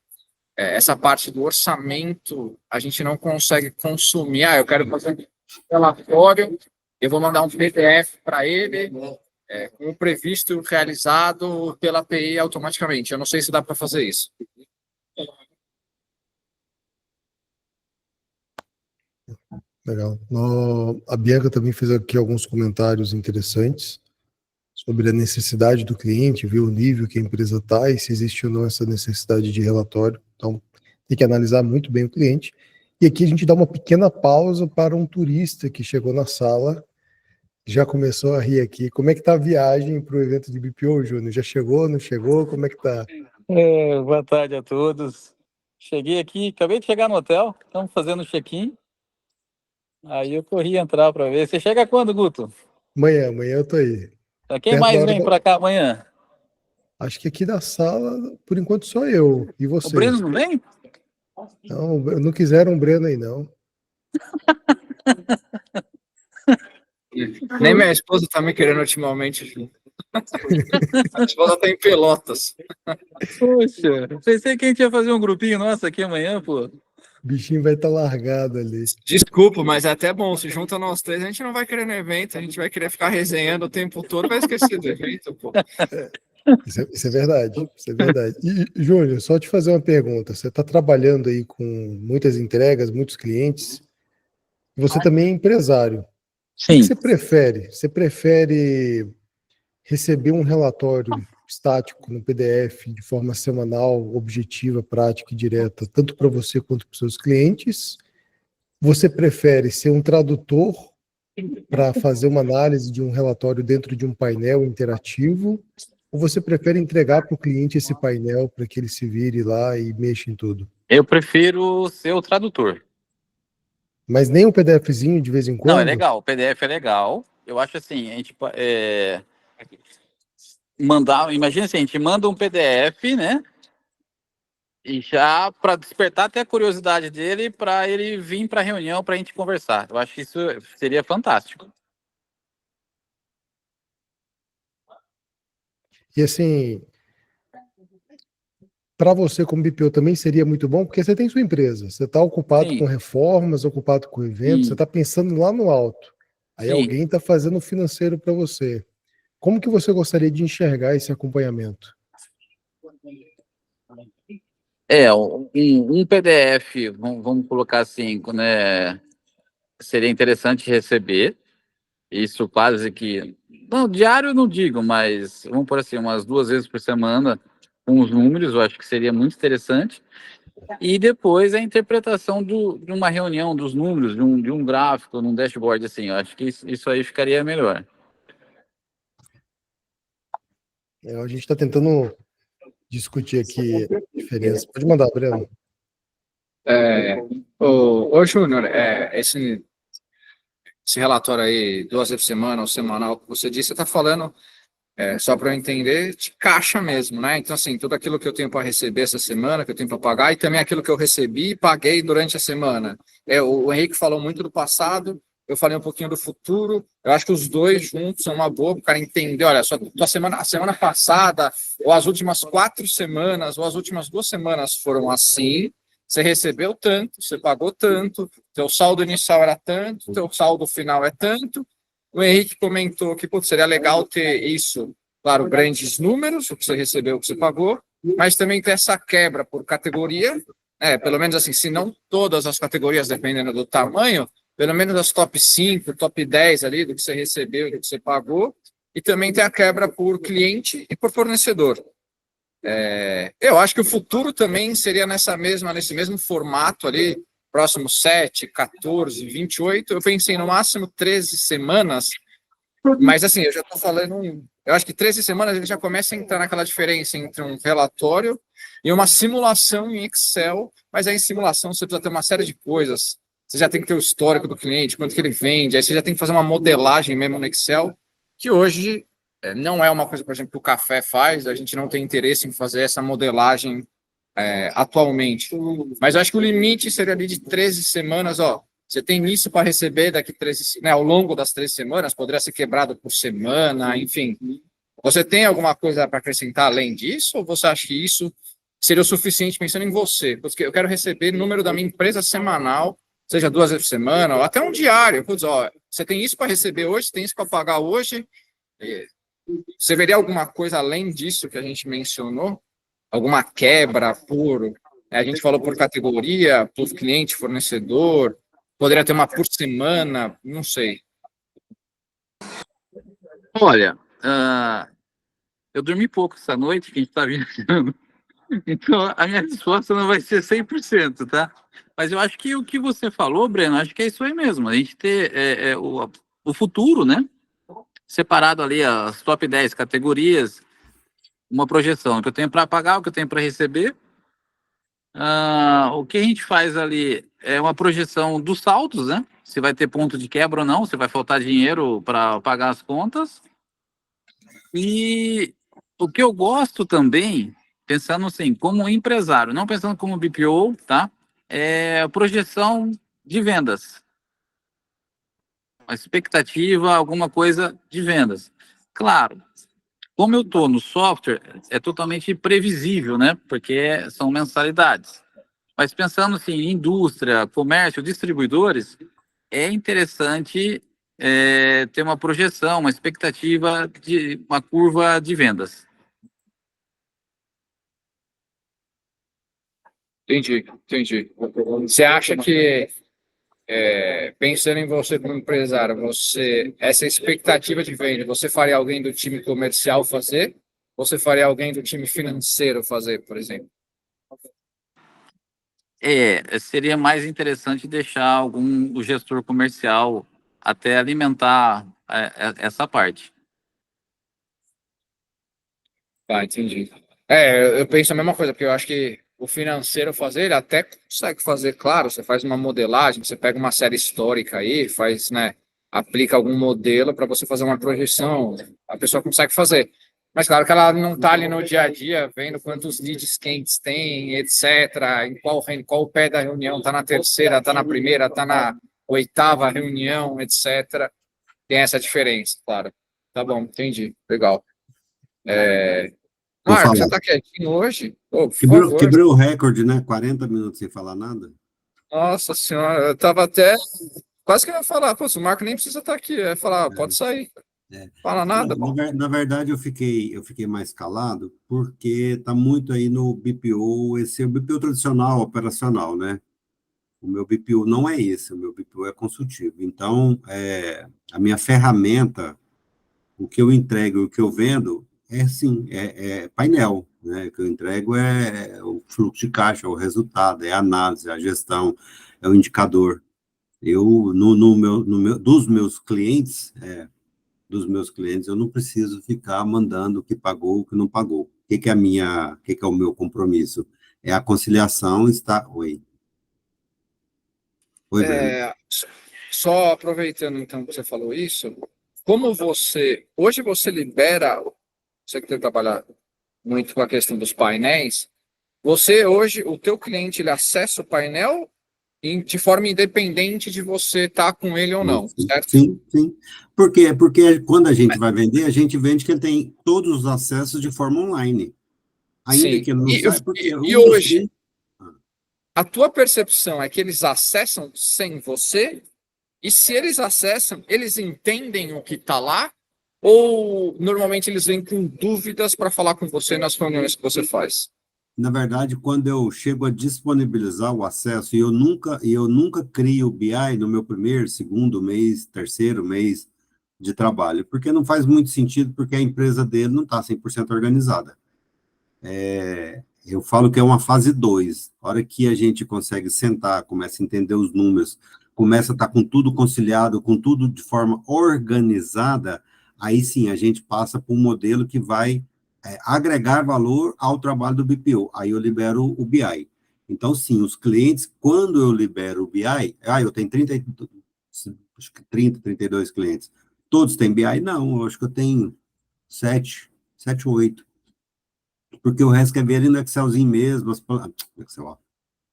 essa parte do orçamento, a gente não consegue consumir. Eu quero fazer um relatório, eu vou mandar um PDF para ele, com o previsto realizado pela API automaticamente. Eu não sei se dá para fazer isso. Legal. A Bianca também fez aqui alguns comentários interessantes sobre a necessidade do cliente, ver o nível que a empresa está e se existe ou não essa necessidade de relatório. Então, tem que analisar muito bem o cliente. E aqui a gente dá uma pequena pausa para um turista que chegou na sala, já começou a rir aqui. Como é que está a viagem para o evento de BPO, Júnior? Já chegou, não chegou? Como é que está? Boa tarde a todos. Cheguei aqui, acabei de chegar no hotel, estamos fazendo check-in. Aí eu corri entrar para ver. Você chega quando, Guto? Amanhã eu tô aí. Quem Perto mais da hora vem para cá amanhã? Acho que aqui da sala, por enquanto, só eu. E O você? Breno não vem? Não quiseram um Breno aí, não. Nem minha esposa tá me querendo ultimamente. A esposa tá em Pelotas. Poxa, pensei que a gente ia fazer um grupinho nosso aqui amanhã, pô. O bichinho vai estar largado ali. Desculpa, mas é até bom. Se junta nós três, a gente não vai querer no evento, a gente vai querer ficar resenhando o tempo todo, vai esquecer do evento, pô. Isso é verdade, isso é verdade. E, Júnior, só te fazer uma pergunta. Você está trabalhando aí com muitas entregas, muitos clientes. Você também é empresário. O que você prefere? Você prefere receber um relatório estático no PDF de forma semanal, objetiva, prática e direta, tanto para você quanto para os seus clientes? Você prefere ser um tradutor para fazer uma análise de um relatório dentro de um painel interativo, ou você prefere entregar para o cliente esse painel para que ele se vire lá e mexa em tudo? Eu prefiro ser o tradutor. Mas nem um PDFzinho de vez em Não, é quando? legal, o PDF é legal. Eu acho assim, a gente mandar, imagina assim, a gente manda um PDF, né? E já para despertar até a curiosidade dele, para ele vir para a reunião para a gente conversar. Eu acho que isso seria fantástico. E assim, para você como BPO também seria muito bom, porque você tem sua empresa, você está ocupado com Sim, reformas, ocupado com eventos, você sim, está pensando lá no alto. Aí sim. alguém está fazendo o financeiro para você. Como que você gostaria de enxergar esse acompanhamento? Um PDF, vamos colocar assim, né, seria interessante receber. Isso quase que. Não, diário eu não digo, mas vamos por assim, umas 2 vezes por semana, com os números, eu acho que seria muito interessante. E depois a interpretação de uma reunião dos números, de um gráfico, num dashboard, assim, eu acho que isso aí ficaria melhor. A gente está tentando discutir aqui a diferença. Pode mandar, Breno. Ô, Júnior, esse relatório aí, 2 vezes por semana ou semanal que você disse, você está falando, só para eu entender, de caixa mesmo, né? Então, assim, tudo aquilo que eu tenho para receber essa semana, que eu tenho para pagar, e também aquilo que eu recebi e paguei durante a semana. O Henrique falou muito do passado, eu falei um pouquinho do futuro. Eu acho que os dois juntos são uma boa para o cara entender. Olha, a semana passada, ou as últimas 4 semanas, ou as últimas 2 semanas foram assim. Você recebeu tanto, você pagou tanto, teu saldo inicial era tanto, teu saldo final é tanto. O Henrique comentou que putz, seria legal ter isso, claro, grandes números, o que você recebeu, o que você pagou, mas também ter essa quebra por categoria, pelo menos assim, se não todas as categorias, dependendo do tamanho, pelo menos as top 5, top 10 ali do que você recebeu e do que você pagou, e também ter a quebra por cliente e por fornecedor. Eu acho que o futuro também seria nesse mesmo formato ali, próximo 7, 14, 28. Eu pensei no máximo 13 semanas, mas assim, eu já estou falando. Eu acho que 13 semanas ele já começa a entrar naquela diferença entre um relatório e uma simulação em Excel, mas aí em simulação você precisa ter uma série de coisas. Você já tem que ter o histórico do cliente, quanto que ele vende, aí você já tem que fazer uma modelagem mesmo no Excel, que hoje não é uma coisa, por exemplo, que o café faz, a gente não tem interesse em fazer essa modelagem atualmente. Mas eu acho que o limite seria ali de 13 semanas, ó. Você tem isso para receber daqui 13, né, ao longo das 13 semanas, poderia ser quebrado por semana, enfim. Você tem alguma coisa para acrescentar além disso, ou você acha que isso seria o suficiente pensando em você? Porque eu quero receber o número da minha empresa semanal, seja 2 vezes por semana, ou até um diário. Putz, ó, você tem isso para receber hoje, você tem isso para pagar hoje. Você veria alguma coisa além disso que a gente mencionou? Alguma quebra por. A gente falou por categoria, por cliente, fornecedor, poderia ter uma por semana, não sei. Olha, eu dormi pouco essa noite, que a gente está viajando, então a minha resposta não vai ser 100%, tá? Mas eu acho que o que você falou, Breno, acho que é isso aí mesmo, a gente ter o futuro, né? Separado ali as top 10 categorias, uma projeção, o que eu tenho para pagar, o que eu tenho para receber. O que a gente faz ali é uma projeção dos saldos, né? Se vai ter ponto de quebra ou não, se vai faltar dinheiro para pagar as contas. E o que eu gosto também, pensando assim, como empresário, não pensando como BPO, tá? É projeção de vendas. Uma expectativa, alguma coisa de vendas. Claro, como eu estou no software, é totalmente previsível, né? Porque são mensalidades. Mas pensando assim, em indústria, comércio, distribuidores, é interessante ter uma projeção, uma expectativa de uma curva de vendas. Entendi. Você acha que, pensando em você como empresário, essa expectativa de venda, você faria alguém do time comercial fazer? Ou você faria alguém do time financeiro fazer, por exemplo? Seria mais interessante deixar o gestor comercial até alimentar essa parte. Tá, entendi. Eu penso a mesma coisa, porque eu acho que o financeiro fazer, ele até consegue fazer, claro, você faz uma modelagem, você pega uma série histórica aí, faz, né, aplica algum modelo para você fazer uma projeção, a pessoa consegue fazer. Mas claro que ela não está ali no dia a dia vendo quantos leads quentes tem, etc., em qual pé da reunião, está na terceira, está na primeira, está na oitava reunião, etc. Tem essa diferença, claro. Tá bom, entendi. Legal. Vou Marcos, você falar. está quietinho hoje? Ô, por Quebrou, favor. quebrou o recorde, né? 40 minutos sem falar nada. Nossa senhora, eu tava até quase que eu ia falar, pô, se o Marco nem precisa estar aqui, eu ia falar, pode sair. É. Fala nada, bom. Na verdade, eu fiquei mais calado porque está muito aí no BPO, esse é o BPO tradicional, operacional, né? O meu BPO não é esse, o meu BPO é consultivo. Então, a minha ferramenta, o que eu entrego e o que eu vendo, sim, é painel, né? O que eu entrego é o fluxo de caixa, o resultado, é a análise, a gestão, é o indicador. Eu, dos meus clientes, eu não preciso ficar mandando o que pagou, o que não pagou. O que é o meu compromisso? É a conciliação está... Oi, Breno. Só aproveitando então que você falou isso, como hoje você libera, você que tem que trabalhar muito com a questão dos painéis, você hoje, o teu cliente, ele acessa o painel de forma independente de você estar com ele ou não, certo? Sim, sim. Por quê? Porque quando a gente vai vender, a gente vende que ele tem todos os acessos de forma online. Ainda Sim. que ele não saiba, porque E um dos hoje, a tua percepção é que eles acessam sem você? E se eles acessam, eles entendem o que está lá? Ou normalmente eles vêm com dúvidas para falar com você nas reuniões que você faz? Na verdade, quando eu chego a disponibilizar o acesso, e eu nunca crio o BI no meu primeiro, segundo mês, terceiro mês de trabalho, porque não faz muito sentido, porque a empresa dele não está 100% organizada. Eu falo que é uma fase 2. A hora que a gente consegue sentar, começa a entender os números, começa a estar com tudo conciliado, com tudo de forma organizada, aí sim a gente passa para um modelo que vai agregar valor ao trabalho do BPO. Aí eu libero o BI. Então, sim, os clientes, quando eu libero o BI, eu tenho 32 clientes. Todos têm BI? Não, eu acho que eu tenho 7 ou 8. Porque o resto quer ver ali no Excelzinho mesmo, Excel, ó,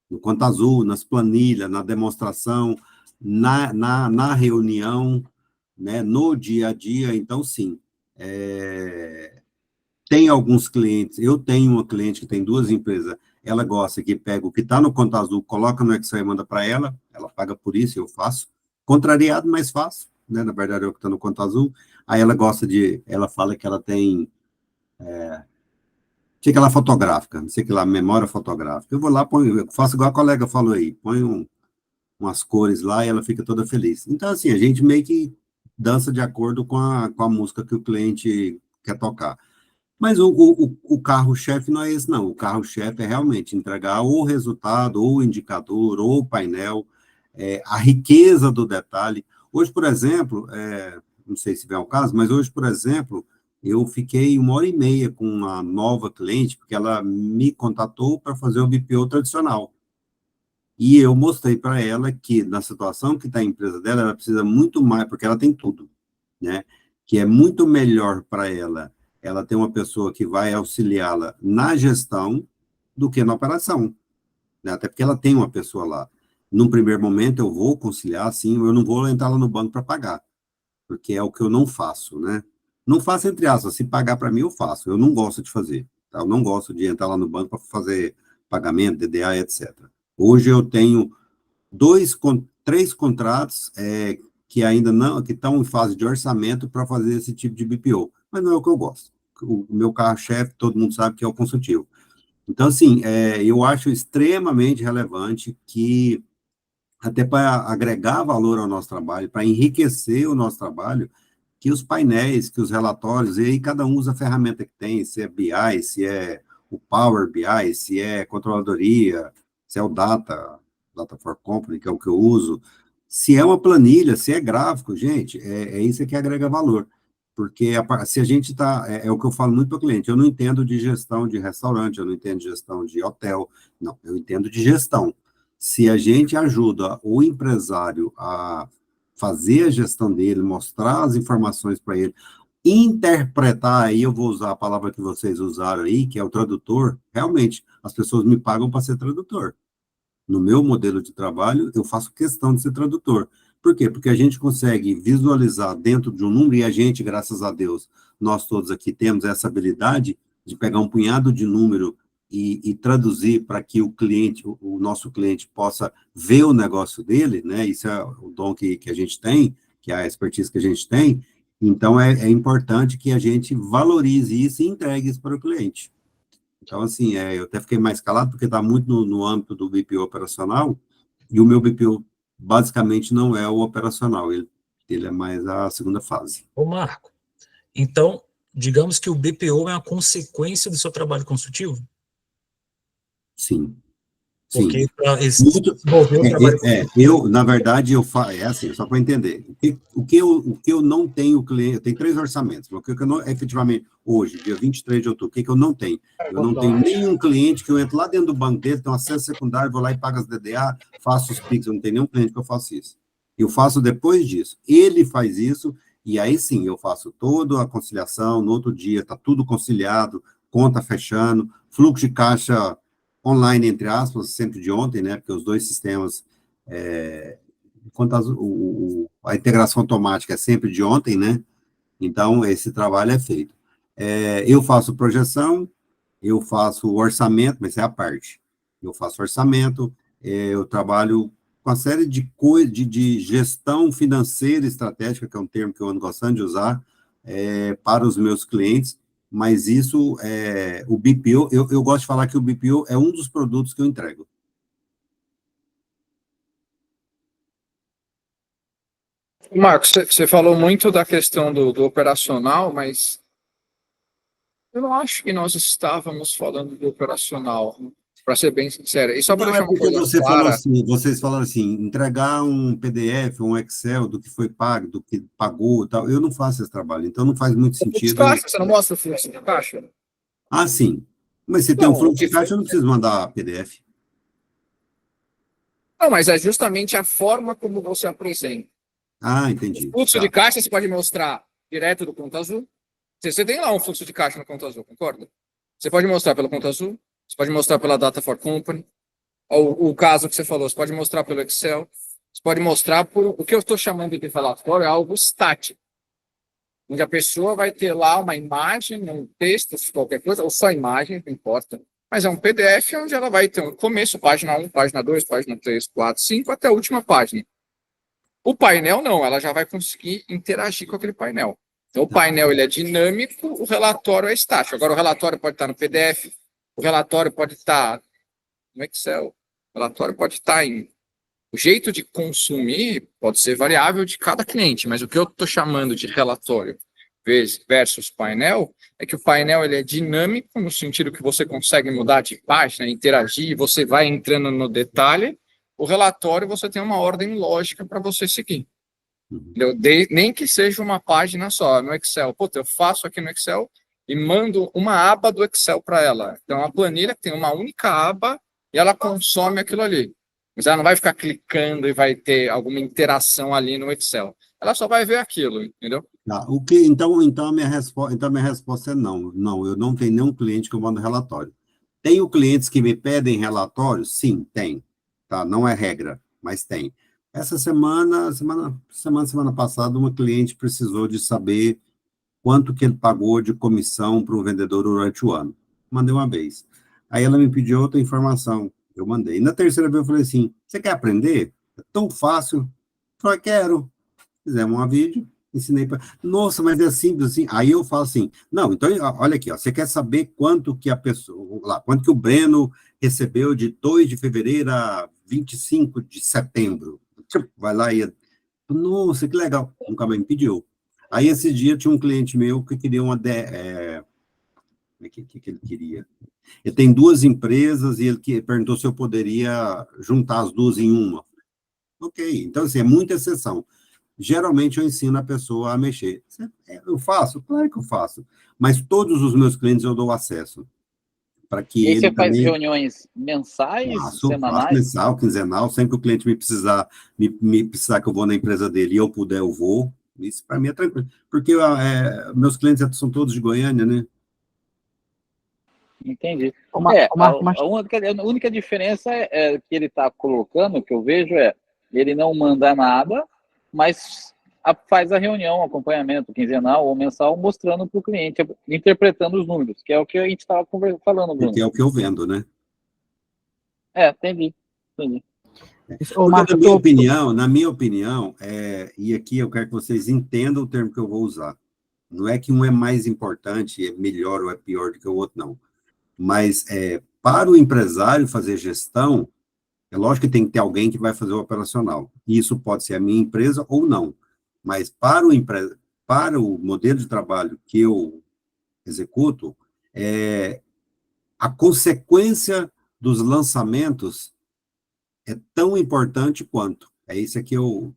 no Conta Azul, nas planilhas, na demonstração, na reunião, né, no dia a dia. Então, sim, tem alguns clientes, eu tenho uma cliente que tem 2 empresas, ela gosta que pega o que está no Conta Azul, coloca no Excel e manda para ela paga por isso, eu faço. Contrariado, mas faço, né? Na verdade, é o que está no Conta Azul. Aí ela fala que ela tem tinha aquela fotográfica, não sei que lá, memória fotográfica. Eu vou lá, eu faço igual a colega falou aí, põe umas cores lá e ela fica toda feliz. Então, assim, a gente meio que dança de acordo com a música que o cliente quer tocar. Mas o carro-chefe não é esse, não. O carro-chefe é realmente entregar o resultado, ou o indicador, ou o painel, a riqueza do detalhe. Hoje, por exemplo, não sei se vem ao caso, mas hoje, por exemplo, eu fiquei 1h30 com uma nova cliente, porque ela me contatou para fazer o BPO tradicional. E eu mostrei para ela que, na situação que está a empresa dela, ela precisa muito mais, porque ela tem tudo, né? Que é muito melhor para ela ter uma pessoa que vai auxiliá-la na gestão do que na operação, né? Até porque ela tem uma pessoa lá. Num primeiro momento, eu vou conciliar, sim, eu não vou entrar lá no banco para pagar, porque é o que eu não faço, né? Não faço entre aspas, se pagar para mim, eu faço. Eu não gosto de fazer, tá? Eu não gosto de entrar lá no banco para fazer pagamento, DDA, etc. Hoje eu tenho 3 contratos que ainda não, que estão em fase de orçamento para fazer esse tipo de BPO, mas não é o que eu gosto. O meu carro-chefe, todo mundo sabe que é o consultivo. Então, assim, eu acho extremamente relevante que, até para agregar valor ao nosso trabalho, para enriquecer o nosso trabalho, que os painéis, que os relatórios, e aí cada um usa a ferramenta que tem, se é BI, se é o Power BI, se é controladoria, se é o Data for Company, que é o que eu uso, se é uma planilha, se é gráfico, gente, é isso que agrega valor. Porque se a gente está, é o que eu falo muito para o cliente, eu não entendo de gestão de restaurante, eu não entendo de gestão de hotel, não, eu entendo de gestão. Se a gente ajuda o empresário a fazer a gestão dele, mostrar as informações para ele, interpretar, aí eu vou usar a palavra que vocês usaram aí, que é o tradutor, realmente, as pessoas me pagam para ser tradutor. No meu modelo de trabalho, eu faço questão de ser tradutor. Por quê? Porque a gente consegue visualizar dentro de um número, e a gente, graças a Deus, nós todos aqui temos essa habilidade de pegar um punhado de número e traduzir para que o cliente, o nosso cliente, possa ver o negócio dele, né? Isso é o dom que a gente tem, que é a expertise que a gente tem. Então, é importante que a gente valorize isso e entregue isso para o cliente. Então, assim, eu até fiquei mais calado, porque está muito no âmbito do BPO operacional, e o meu BPO, basicamente, não é o operacional, ele é mais a segunda fase. Ô, Marco, então, digamos que o BPO é uma consequência do seu trabalho consultivo? Sim. Porque Sim. para desenvolver o trabalho Na verdade, é assim, só para entender. O que eu não tenho cliente, eu tenho 3 orçamentos, o que eu não, efetivamente, hoje, dia 23 de outubro, o que eu não tenho? Eu não tenho nenhum cliente que eu entro lá dentro do banco dele, tenho acesso secundário, vou lá e pago as DDA, faço os PIX, eu não tenho nenhum cliente que eu faça isso. Eu faço depois disso. Ele faz isso, e aí sim, eu faço toda a conciliação, no outro dia está tudo conciliado, conta fechando, fluxo de caixa online, entre aspas, sempre de ontem, né, porque os dois sistemas, enquanto a integração automática é sempre de ontem, né, então esse trabalho é feito. Eu faço projeção, eu faço orçamento, mas é a parte. Eu faço orçamento, eu trabalho com uma série de coisas, de gestão financeira estratégica, que é um termo que eu ando gostando de usar, para os meus clientes, mas isso, o BPO, eu gosto de falar que o BPO é um dos produtos que eu entrego. Marcos, você falou muito da questão do operacional, mas eu não acho que nós estávamos falando do operacional, para ser bem sincero. E só para Não, deixar é uma porque coisa clara, vocês falaram assim, entregar um PDF, um Excel do que foi pago, do que pagou e tal, eu não faço esse trabalho, então não faz muito o fluxo de sentido. caixa, você não mostra o fluxo de caixa? Ah, sim. Mas se tem um fluxo de caixa, eu não preciso mandar PDF. Não, mas é justamente a forma como você apresenta. Ah, O entendi. fluxo de Tá. caixa você pode mostrar direto do Conta Azul. Você tem lá um fluxo de caixa no Conta Azul, concorda? Você pode mostrar pelo Conta Azul, você pode mostrar pela Data for Company, ou o caso que você falou, você pode mostrar pelo Excel, você pode mostrar por o que eu estou chamando de relatório, é algo estático, onde a pessoa vai ter lá uma imagem, um texto, qualquer coisa, ou só imagem, não importa, mas é um PDF onde ela vai ter um começo, página 1, página 2, página 3, 4, 5, até a última página. O painel não, ela já vai conseguir interagir com aquele painel. Então, o painel ele é dinâmico, o relatório é estático. Agora, o relatório pode estar no PDF, o relatório pode estar no Excel, o relatório pode estar em... O jeito de consumir pode ser variável de cada cliente, mas o que eu estou chamando de relatório versus painel é que o painel ele é dinâmico, no sentido que você consegue mudar de página, interagir, você vai entrando no detalhe. O relatório você tem uma ordem lógica para você seguir. Nem que seja uma página só no Excel. Puta, eu faço aqui no Excel e mando uma aba do Excel para ela. Então, a planilha tem uma única aba e ela consome aquilo ali. Mas ela não vai ficar clicando e vai ter alguma interação ali no Excel. Ela só vai ver aquilo, entendeu? Tá. Então a minha resposta é não. Não, eu não tenho nenhum cliente que eu mando relatório. Tenho clientes que me pedem relatório? Sim, tem. Tá? Não é regra, mas tem. Essa semana passada, uma cliente precisou de saber quanto que ele pagou de comissão para o vendedor durante o ano. Mandei uma vez. Aí ela me pediu outra informação. Eu mandei. E na terceira vez eu falei assim, você quer aprender? É tão fácil. Eu falei, quero. Fizemos um vídeo, ensinei para... Nossa, mas é simples assim. Aí eu falo assim, não, então olha aqui, ó, você quer saber quanto que a pessoa, lá, quanto que o Breno recebeu de 2 de fevereiro a 25 de setembro? Vai lá e... Nossa, que legal. Nunca mais me pediu. Aí esse dia tinha um cliente meu que queria que ele queria? Ele tem 2 empresas e ele perguntou se eu poderia juntar as 2 em uma. Ok, então, assim, é muita exceção. Geralmente, eu ensino a pessoa a mexer. Eu faço? Claro que eu faço. Mas todos os meus clientes eu dou acesso, para que E aí ele você faz também... reuniões mensais, Faço semanais? mensal, quinzenal, sempre que o cliente me precisar que eu vou na empresa dele e eu puder, eu vou. Isso para mim é tranquilo. Porque meus clientes são todos de Goiânia, né? Entendi. Ô, Marco, mas A única diferença que ele está colocando, que eu vejo, ele não manda nada, mas faz a reunião, acompanhamento quinzenal ou mensal, mostrando para o cliente, interpretando os números, que é o que a gente estava falando, Bruno. Porque é o que eu vendo, né? Entendi. ô, Porque Marco, na minha opinião, e aqui eu quero que vocês entendam o termo que eu vou usar. Não é que um é mais importante, é melhor ou é pior do que o outro, não. Mas para o empresário fazer gestão, é lógico que tem que ter alguém que vai fazer o operacional. E isso pode ser a minha empresa ou não. Mas para o modelo de trabalho que eu executo, a consequência dos lançamentos é tão importante quanto. É isso que eu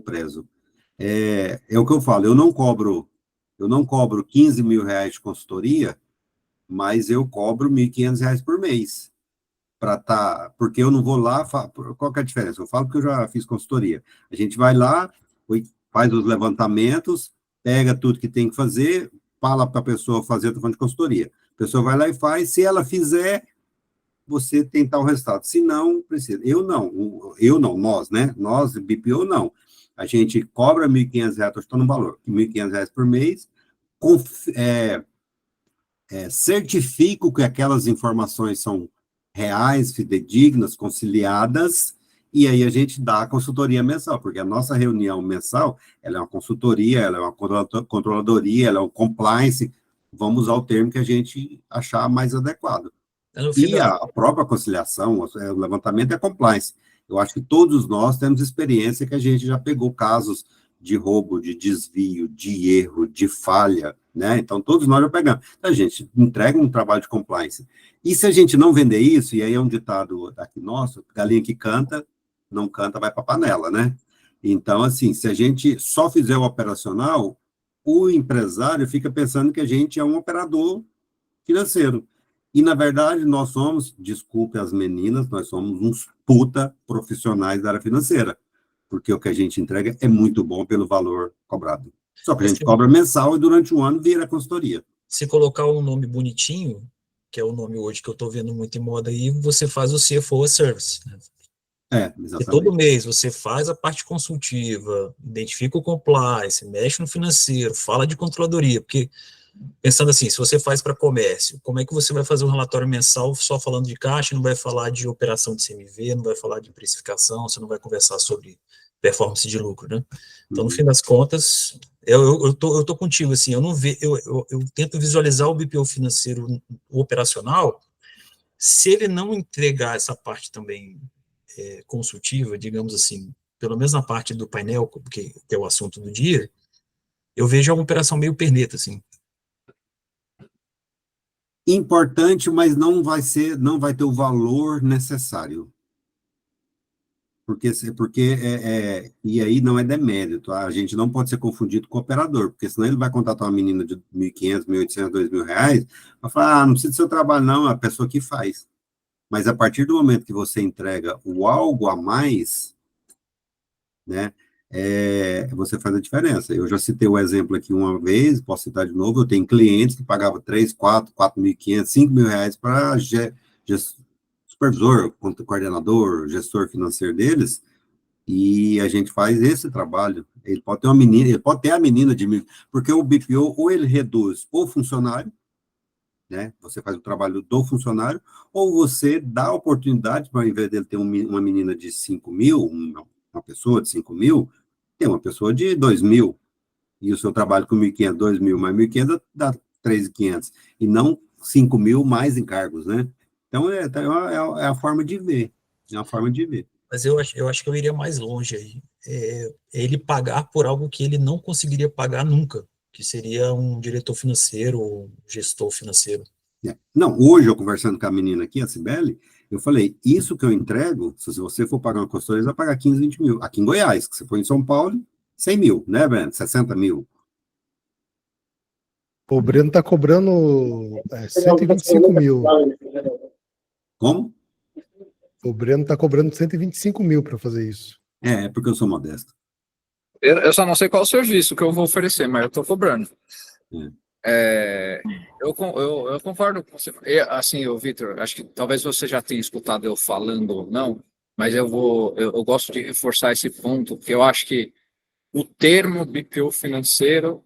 prezo. É o que eu falo, eu não cobro 15 mil reais de consultoria, mas eu cobro R$ 1.500 por mês. Porque eu não vou lá, qual que é a diferença? Eu falo porque eu já fiz consultoria. A gente vai lá, faz os levantamentos, pega tudo que tem que fazer, fala para a pessoa fazer, estou falando de consultoria. A pessoa vai lá e faz, se ela fizer, você tentar o resultado. Se não, precisa. Eu não, nós, né? Nós, BPO, não. A gente cobra R$ 1.500, estou no valor, R$ 1.500 por mês, certifico que aquelas informações são reais, fidedignas, conciliadas, e aí a gente dá a consultoria mensal, porque a nossa reunião mensal, ela é uma consultoria, ela é uma controladoria, ela é um compliance, vamos usar o termo que a gente achar mais adequado. E a própria conciliação, o levantamento é compliance. Eu acho que todos nós temos experiência que a gente já pegou casos de roubo, de desvio, de erro, de falha, né? Então, todos nós já pegamos. Então, a gente entrega um trabalho de compliance. E se a gente não vender isso, e aí é um ditado aqui nosso, galinha que canta, não canta, vai para a panela, né? Então, assim, se a gente só fizer o operacional, o empresário fica pensando que a gente é um operador financeiro. E, na verdade, nós somos, desculpe as meninas, nós somos uns puta profissionais da área financeira, porque o que a gente entrega é muito bom pelo valor cobrado. Só que a gente cobra mensal e durante um ano vira consultoria. Se colocar um nome bonitinho, que é o nome hoje que eu estou vendo muito em moda aí, você faz o CFO Service, né? Exatamente. E todo mês você faz a parte consultiva, identifica o compliance, mexe no financeiro, fala de controladoria, porque pensando assim, se você faz para comércio, como é que você vai fazer um relatório mensal só falando de caixa, não vai falar de operação de CMV, não vai falar de precificação, você não vai conversar sobre performance de lucro, né? Então, no fim das contas, eu tô contigo, assim, eu tento visualizar o BPO financeiro operacional, se ele não entregar essa parte também consultiva, digamos assim, pelo menos na parte do painel, que é o assunto do dia, eu vejo uma operação meio perneta, assim. Importante, mas não vai ter o valor necessário. Porque e aí não é demérito, a gente não pode ser confundido com o operador, porque senão ele vai contratar uma menina de 1.500, 1.800, 2.000 reais, vai falar, não precisa do seu trabalho não, é a pessoa que faz. Mas a partir do momento que você entrega o algo a mais, né, você faz a diferença. Eu já citei o exemplo aqui uma vez, posso citar de novo, eu tenho clientes que pagavam 3, 4, 4.500, 5.000 reais para supervisor, coordenador, gestor financeiro deles, e a gente faz esse trabalho. Ele pode ter uma menina, ele pode ter a menina de mil, porque o BPO, ou ele reduz o funcionário, né? Você faz o trabalho do funcionário, ou você dá a oportunidade, para ao invés dele ter uma menina de 5.000, uma pessoa de 5.000, tem uma pessoa de 2.000, e o seu trabalho com 1.500, 2.000, mais 1.500 dá 3.500, e não 5.000 mais encargos, né? Então, é a forma de ver, é uma forma de ver. Mas eu acho que eu iria mais longe aí. É ele pagar por algo que ele não conseguiria pagar nunca. que seria um diretor financeiro ou gestor financeiro. Não, hoje eu conversando com a menina aqui, a Cibele, eu falei, isso que eu entrego, se você for pagar uma consultoria, você vai pagar 15, 20 mil. Aqui em Goiás, que você for em São Paulo, 100 mil, né, Breno? 60 mil. O Breno tá cobrando 125 mil. Como? O Breno tá cobrando 125 mil para fazer isso. É porque eu sou modesto. Eu só não sei qual o serviço que eu vou oferecer, mas eu tô cobrando. Eu concordo com você. Assim, Vitor, acho que talvez você já tenha escutado eu falando ou não, mas eu gosto de reforçar esse ponto, porque eu acho que o termo BPO financeiro,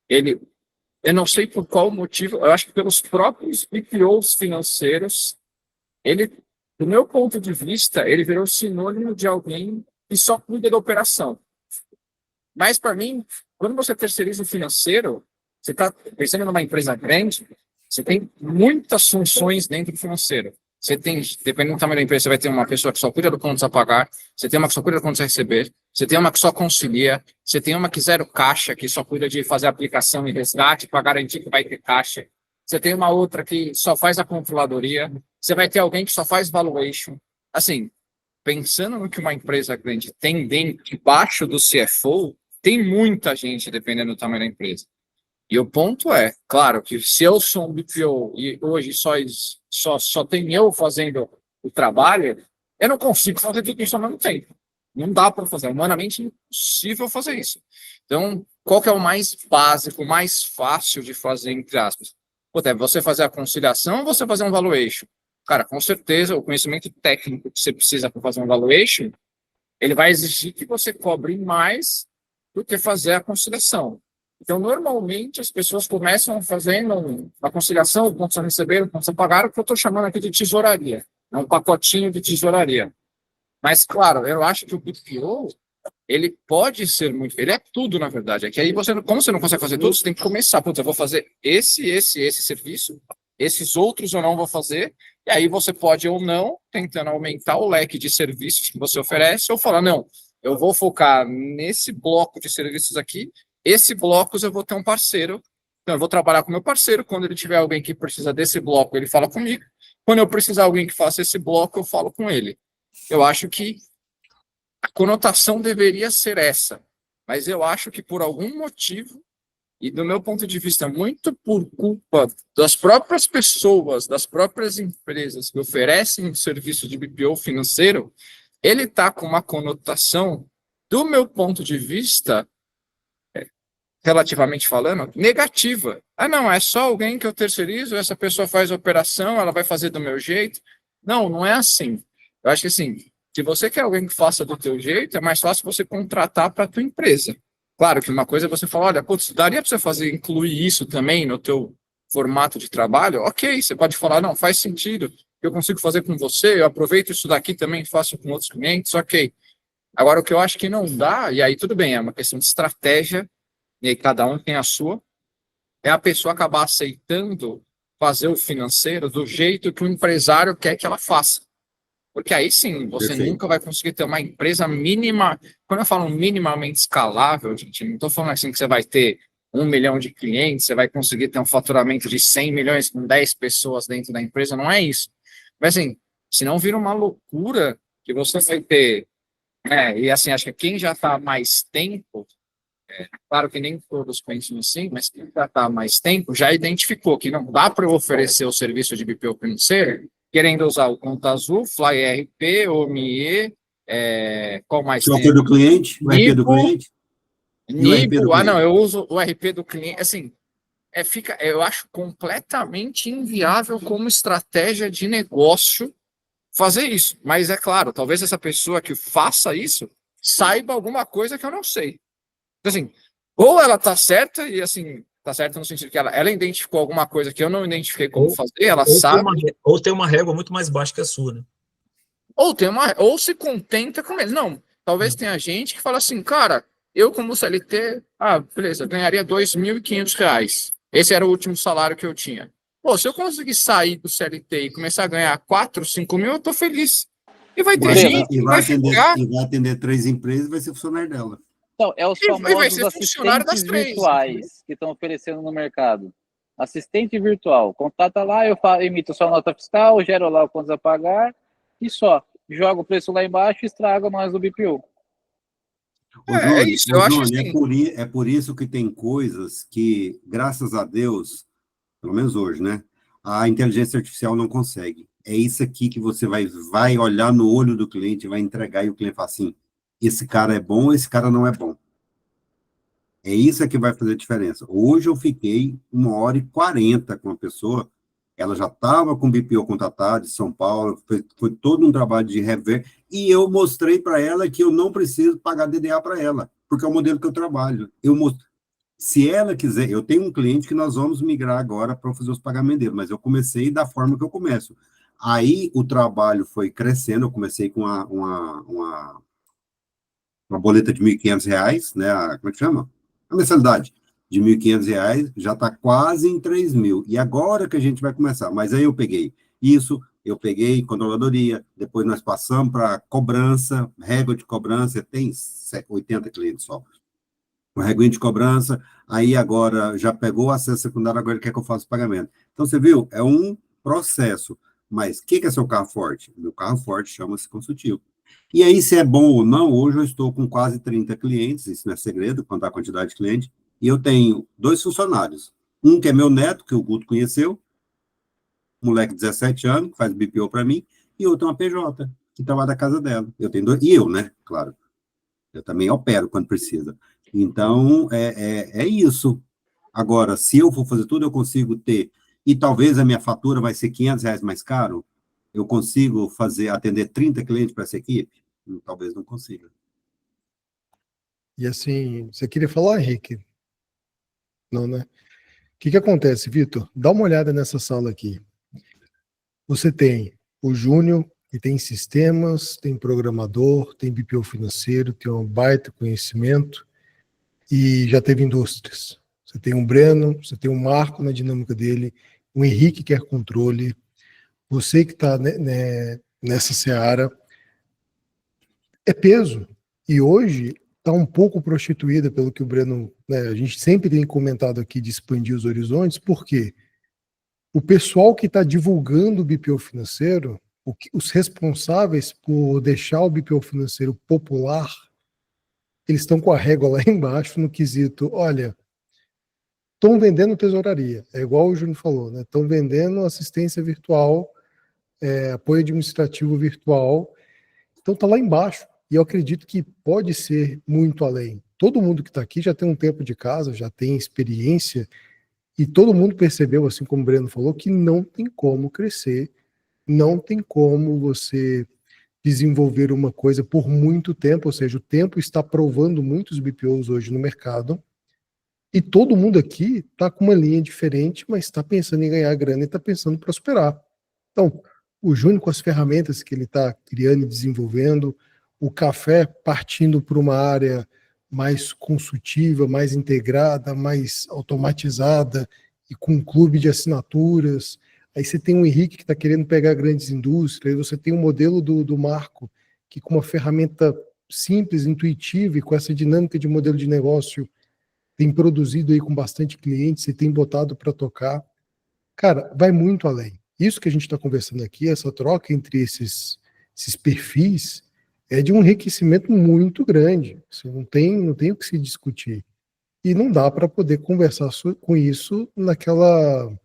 eu não sei por qual motivo, eu acho que pelos próprios BPOs financeiros, do meu ponto de vista, ele virou sinônimo de alguém que só cuida da operação. Mas, para mim, quando você terceiriza o financeiro, você está pensando numa empresa grande, você tem muitas funções dentro do financeiro. Você tem, dependendo do tamanho da empresa, você vai ter uma pessoa que só cuida do contas a pagar, você tem uma que só cuida do contas a receber, você tem uma que só concilia, você tem uma que zero caixa, que só cuida de fazer aplicação e resgate para garantir que vai ter caixa. Você tem uma outra que só faz a controladoria, você vai ter alguém que só faz valuation. Assim, pensando no que uma empresa grande tem debaixo do CFO, tem muita gente dependendo do tamanho da empresa. E o ponto é, claro, que se eu sou um BPO e hoje só tem eu fazendo o trabalho, eu não consigo fazer tudo isso ao mesmo tempo. Não dá para fazer, é humanamente impossível fazer isso. Então, qual que é o mais básico, mais fácil de fazer, entre aspas? É você fazer a conciliação ou você fazer um valuation? Cara, com certeza, o conhecimento técnico que você precisa para fazer um valuation, ele vai exigir que você cobre mais do que fazer a conciliação. Então, normalmente, as pessoas começam fazendo a conciliação, o ponto a receber, o ponto a pagar, o que eu estou chamando aqui de tesouraria. É um pacotinho de tesouraria. Mas, claro, eu acho que o BPO, ele pode ser muito... Ele é tudo, na verdade. É que aí, como você não consegue fazer tudo, você tem que começar. Putz, eu vou fazer esse serviço, esses outros eu não vou fazer, e aí você pode ou não, tentando aumentar o leque de serviços que você oferece, ou falar, não, eu vou focar nesse bloco de serviços aqui, esse bloco eu vou ter um parceiro, então eu vou trabalhar com meu parceiro, quando ele tiver alguém que precisa desse bloco, ele fala comigo, quando eu precisar de alguém que faça esse bloco, eu falo com ele. Eu acho que a conotação deveria ser essa, mas eu acho que por algum motivo, e do meu ponto de vista, muito por culpa das próprias pessoas, das próprias empresas que oferecem um serviço de BPO financeiro, ele está com uma conotação, do meu ponto de vista, relativamente falando, negativa. Ah, não, é só alguém que eu terceirizo, essa pessoa faz a operação, ela vai fazer do meu jeito. Não, não é assim. Eu acho que assim, se você quer alguém que faça do teu jeito, é mais fácil você contratar para a tua empresa. Claro que uma coisa é você falar, olha, putz, daria para você incluir isso também no teu formato de trabalho? Ok, você pode falar, não, faz sentido, eu consigo fazer com você, eu aproveito isso daqui também, faço com outros clientes, ok. Agora, o que eu acho que não dá, e aí tudo bem, é uma questão de estratégia, e aí cada um tem a sua, é a pessoa acabar aceitando fazer o financeiro do jeito que o empresário quer que ela faça. Porque aí sim, você Perfeito. nunca vai conseguir ter uma empresa mínima. Quando eu falo minimamente escalável, gente, não estou falando assim que você vai ter 1 milhão de clientes, você vai conseguir ter um faturamento de 100 milhões com 10 pessoas dentro da empresa, não é isso. Mas assim, senão vira uma loucura que você vai ter, e assim, acho que quem já está há mais tempo, claro que nem todos pensam assim, mas quem já está há mais tempo já identificou que não dá para eu oferecer o serviço de BPO financeiro querendo usar o Conta Azul, Fly RP, OMIE, qual mais Só tem? do cliente, o RP do Nibo, cliente. E o RP do não, cliente? eu uso o RP do cliente, assim, eu acho completamente inviável como estratégia de negócio fazer isso, mas é claro, talvez essa pessoa que faça isso saiba alguma coisa que eu não sei. Então, assim, ou ela tá certa, e assim, tá certa no sentido que ela identificou alguma coisa que eu não identifiquei como fazer, ela sabe, Ou tem uma régua muito mais baixa que a sua, né? ou se contenta com ele. Não, talvez tenha gente que fala assim, cara, eu como CLT, beleza, ganharia R$2.500. Esse era o último salário que eu tinha. Pô, se eu conseguir sair do CLT e começar a ganhar 4, 5 mil, eu tô feliz. E vai ter gente que vai ficar... E vai atender 3 empresas e vai ser funcionário dela. Então, é os E vai famosos ser funcionário das assistentes três. virtuais que estão oferecendo no mercado. Assistente virtual. Contata lá, emito sua nota fiscal, gero lá o quantos a pagar e só. Joga o preço lá embaixo e estraga nós do BPO. É isso, eu acho assim. É por isso que tem coisas que, graças a Deus, pelo menos hoje, né? A inteligência artificial não consegue. É isso aqui que você vai olhar no olho do cliente, vai entregar e o cliente fala assim, esse cara é bom, esse cara não é bom. É isso que vai fazer a diferença. Hoje eu fiquei 1h40 com uma pessoa, ela já estava com o BPO contratado de São Paulo, foi todo um trabalho de rever, e eu mostrei para ela que eu não preciso pagar DDA para ela, porque é o modelo que eu trabalho. Se ela quiser, eu tenho um cliente que nós vamos migrar agora para fazer os pagamentos dele, mas eu comecei da forma que eu começo. Aí o trabalho foi crescendo, eu comecei com uma boleta de R$ 1.500, né? Como é que chama? A mensalidade de R$ 1.500, já está quase em 3.000. E agora que a gente vai começar. Mas aí eu peguei isso, eu peguei controladoria, depois nós passamos para cobrança, régua de cobrança, tem 80 clientes só. O reguinho de cobrança, aí agora já pegou o acesso secundário, agora ele quer que eu faça o pagamento. Então, você viu? É um processo. Mas o que é seu carro forte? Meu carro forte chama-se consultivo. E aí, se é bom ou não, hoje eu estou com quase 30 clientes, isso não é segredo, contar a quantidade de clientes, e eu tenho 2 funcionários. Um que é meu neto, que o Guto conheceu, moleque de 17 anos, que faz BPO para mim, e outro é uma PJ, que trabalha da casa dela. Eu tenho 2, e eu, né? Claro. Eu também opero quando precisa. Então, é isso. Agora, se eu for fazer tudo, eu consigo ter, e talvez a minha fatura vai ser R$ 500 mais caro, eu consigo atender 30 clientes para essa equipe? Talvez não consiga. E assim, você queria falar, Henrique? Não, né? O que acontece, Vitor? Dá uma olhada nessa sala aqui. Você tem o Júnior, que tem sistemas, tem programador, tem BPO financeiro, tem um baita conhecimento e já teve indústrias. Você tem um Breno, você tem um Marco na dinâmica dele, o Henrique quer controle, você que está nessa seara, é peso. E hoje está um pouco prostituída pelo que o Breno, né, a gente sempre tem comentado aqui de expandir os horizontes, porque o pessoal que está divulgando o BPO financeiro, os responsáveis por deixar o BPO financeiro popular, eles estão com a régua lá embaixo no quesito, olha, estão vendendo tesouraria, é igual o Júnior falou, né? Estão vendendo assistência virtual, apoio administrativo virtual, então está lá embaixo. E eu acredito que pode ser muito além. Todo mundo que está aqui já tem um tempo de casa, já tem experiência, e todo mundo percebeu, assim como o Breno falou, que não tem como crescer, não tem como você desenvolver uma coisa por muito tempo, ou seja, o tempo está provando muitos BPOs hoje no mercado, e todo mundo aqui está com uma linha diferente, mas está pensando em ganhar grana e está pensando em prosperar. Então, o Júnior com as ferramentas que ele está criando e desenvolvendo, o Café partindo para uma área mais consultiva, mais integrada, mais automatizada e com um clube de assinaturas. Aí você tem o Henrique que está querendo pegar grandes indústrias, aí você tem o modelo do Marco, que com uma ferramenta simples, intuitiva e com essa dinâmica de modelo de negócio tem produzido aí com bastante clientes e tem botado para tocar. Cara, vai muito além. Isso que a gente está conversando aqui, essa troca entre esses perfis, é de um enriquecimento muito grande. Você não tem o que se discutir. E não dá para poder conversar com isso naquela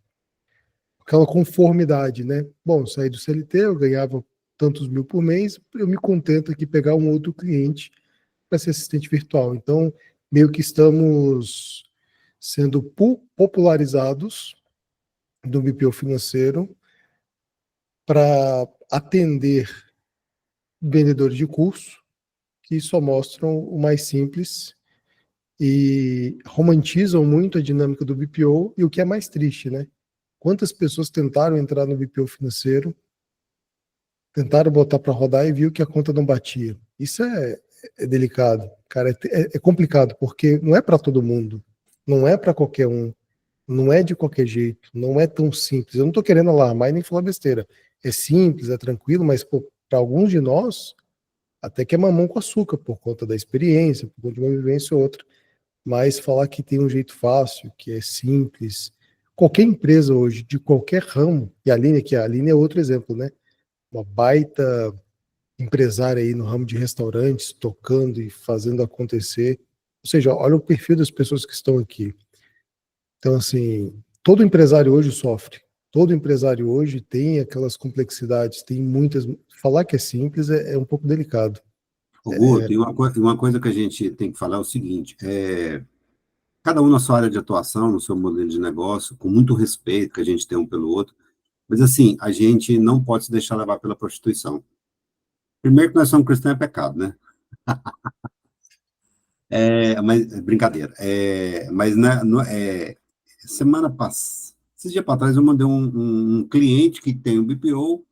conformidade, né? Bom, saí do CLT, eu ganhava tantos mil por mês, eu me contento aqui pegar um outro cliente para ser assistente virtual. Então, meio que estamos sendo popularizados do BPO financeiro para atender vendedores de curso que só mostram o mais simples e romantizam muito a dinâmica do BPO e o que é mais triste, né? Quantas pessoas tentaram entrar no BPO financeiro, tentaram botar para rodar e viu que a conta não batia. Isso é delicado, cara, é complicado, porque não é para todo mundo, não é para qualquer um, não é de qualquer jeito, não é tão simples. Eu não estou querendo alarmar e nem falar besteira. É simples, é tranquilo, mas para alguns de nós, até que é mamão com açúcar, por conta da experiência, por conta de uma vivência ou outra. Mas falar que tem um jeito fácil, que é simples, qualquer empresa hoje, de qualquer ramo, e a Aline aqui, a Aline é outro exemplo, né? Uma baita empresária aí no ramo de restaurantes, tocando e fazendo acontecer. Ou seja, olha o perfil das pessoas que estão aqui. Então, assim, todo empresário hoje sofre. Todo empresário hoje tem aquelas complexidades, tem muitas. Falar que é simples é um pouco delicado. Ô, Gu, tem uma coisa que a gente tem que falar é o seguinte, cada um na sua área de atuação, no seu modelo de negócio, com muito respeito que a gente tem um pelo outro, mas assim, a gente não pode se deixar levar pela prostituição. Primeiro que nós somos cristãos é pecado, né? Mas brincadeira. Mas semana passada, esses dias para trás, eu mandei um cliente que tem um BPO,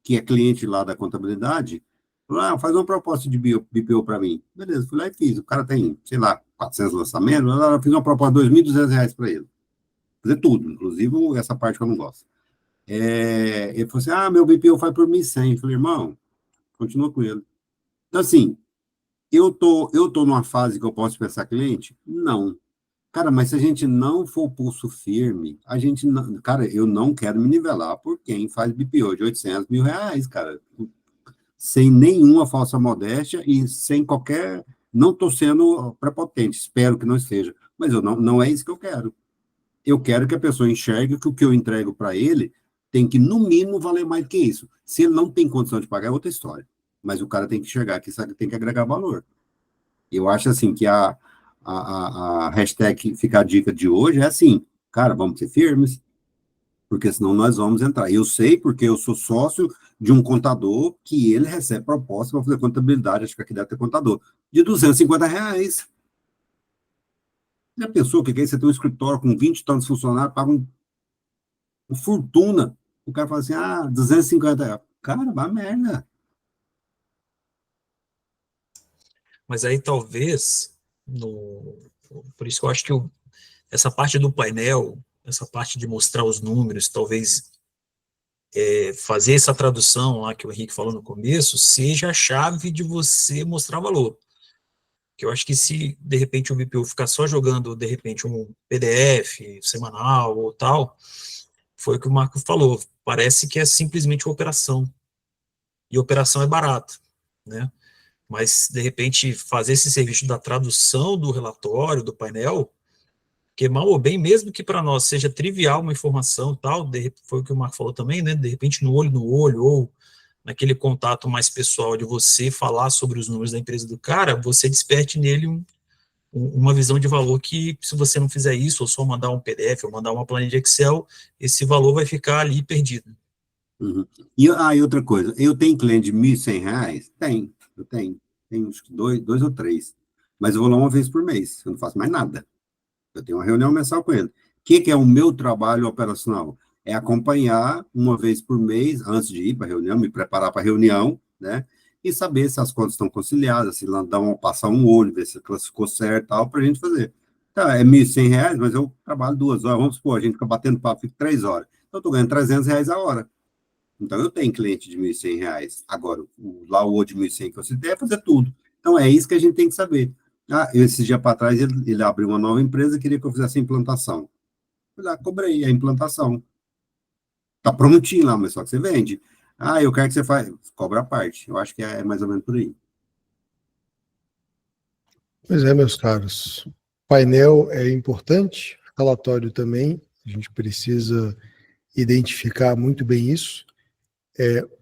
que é cliente lá da contabilidade, falou, faz uma proposta de BPO para mim. Beleza, fui lá e fiz. O cara tem, sei lá, 400 lançamentos, eu fiz uma proposta de R$ 2.200 para ele. Fazer tudo, inclusive essa parte que eu não gosto. Ele falou assim, meu BPO faz por 1.100. Eu falei, irmão, continua com ele. Então, assim, eu tô numa fase que eu posso pensar cliente? Não. Cara, mas se a gente não for pulso firme, a gente não, cara, eu não quero me nivelar por quem faz BPO de R$ 800.000, cara, sem nenhuma falsa modéstia e sem qualquer, não estou sendo prepotente, espero que não esteja, mas não é isso que eu quero. Eu quero que a pessoa enxergue que o que eu entrego para ele tem que, no mínimo, valer mais do que isso. Se ele não tem condição de pagar, é outra história. Mas o cara tem que enxergar que isso tem que agregar valor. Eu acho assim que a hashtag Fica a Dica de hoje é assim, cara, vamos ser firmes, porque senão nós vamos entrar. Eu sei porque eu sou sócio de um contador que ele recebe proposta para fazer contabilidade, acho que aqui deve ter contador, de R$ 250. Já pensou que aí você tem um escritório com 20 tantos funcionários, paga uma fortuna, o cara fala assim, R$ 250. Cara, vai merda. Mas aí talvez, por isso que eu acho que essa parte do painel, essa parte de mostrar os números, talvez fazer essa tradução lá que o Henrique falou no começo, seja a chave de você mostrar valor. Que eu acho que se, de repente, o BPO ficar só jogando, de repente, um PDF semanal ou tal, foi o que o Marco falou, parece que é simplesmente uma operação. E operação é barato, né? Mas, de repente, fazer esse serviço da tradução do relatório, do painel, que mal ou bem, mesmo que para nós seja trivial uma informação e tal, foi o que o Marco falou também, né? De repente, no olho, ou naquele contato mais pessoal de você falar sobre os números da empresa do cara, você desperte nele uma visão de valor que, se você não fizer isso, ou só mandar um PDF, ou mandar uma planilha de Excel, esse valor vai ficar ali perdido. Uhum. E outra coisa, eu tenho cliente de R$ 1.100? Eu tenho. Tenho uns dois ou três. Mas eu vou lá uma vez por mês, eu não faço mais nada. Eu tenho uma reunião mensal com ele. O que é o meu trabalho operacional? É acompanhar uma vez por mês, antes de ir para a reunião, me preparar para a reunião, né? E saber se as contas estão conciliadas, se lá passar um olho, ver se classificou certo e tal, para a gente fazer. Tá, é R$ 1.100, mas eu trabalho 2 horas. Vamos supor, a gente fica batendo papo, fica 3 horas. Então, eu estou ganhando R$ 300 a hora. Então, eu tenho cliente de R$ 1.100. Agora, lá o outro de 1.100 que eu citei é fazer tudo. Então, é isso que a gente tem que saber. Esse dia para trás, ele abriu uma nova empresa, queria que eu fizesse a implantação. Fui lá, cobrei a implantação. Tá prontinho lá, mas só que você vende. Eu quero que você faça. Cobra a parte. Eu acho que é mais ou menos por aí. Pois é, meus caros. Painel é importante, relatório também. A gente precisa identificar muito bem isso.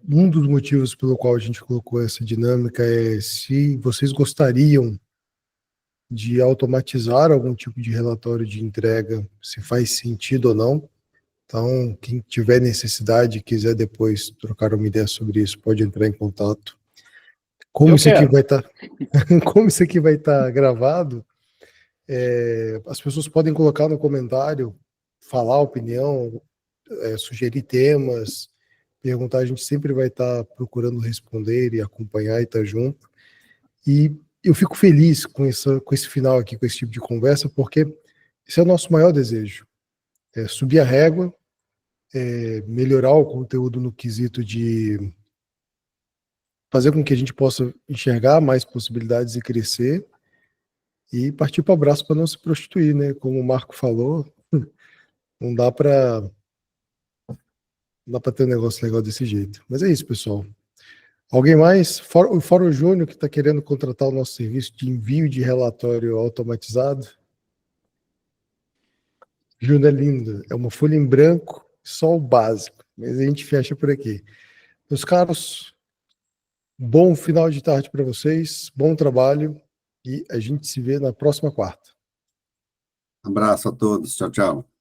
Um dos motivos pelo qual a gente colocou essa dinâmica é se vocês gostariam de automatizar algum tipo de relatório de entrega, se faz sentido ou não. Então, quem tiver necessidade e quiser depois trocar uma ideia sobre isso, pode entrar em contato. Como isso aqui vai estar, como isso aqui vai estar gravado, as pessoas podem colocar no comentário, falar a opinião, sugerir temas, perguntar, a gente sempre vai estar procurando responder e acompanhar e estar junto. E eu fico feliz com esse final aqui, com esse tipo de conversa, porque esse é o nosso maior desejo. Subir a régua, melhorar o conteúdo no quesito de fazer com que a gente possa enxergar mais possibilidades e crescer e partir para o abraço para não se prostituir, né? Como o Marco falou, não dá para ter um negócio legal desse jeito. Mas é isso, pessoal. Alguém mais? Fora o Júnior, que está querendo contratar o nosso serviço de envio de relatório automatizado. Júnior é lindo. É uma folha em branco, só o básico. Mas a gente fecha por aqui. Meus caros, bom final de tarde para vocês, bom trabalho e a gente se vê na próxima quarta. Abraço a todos. Tchau, tchau.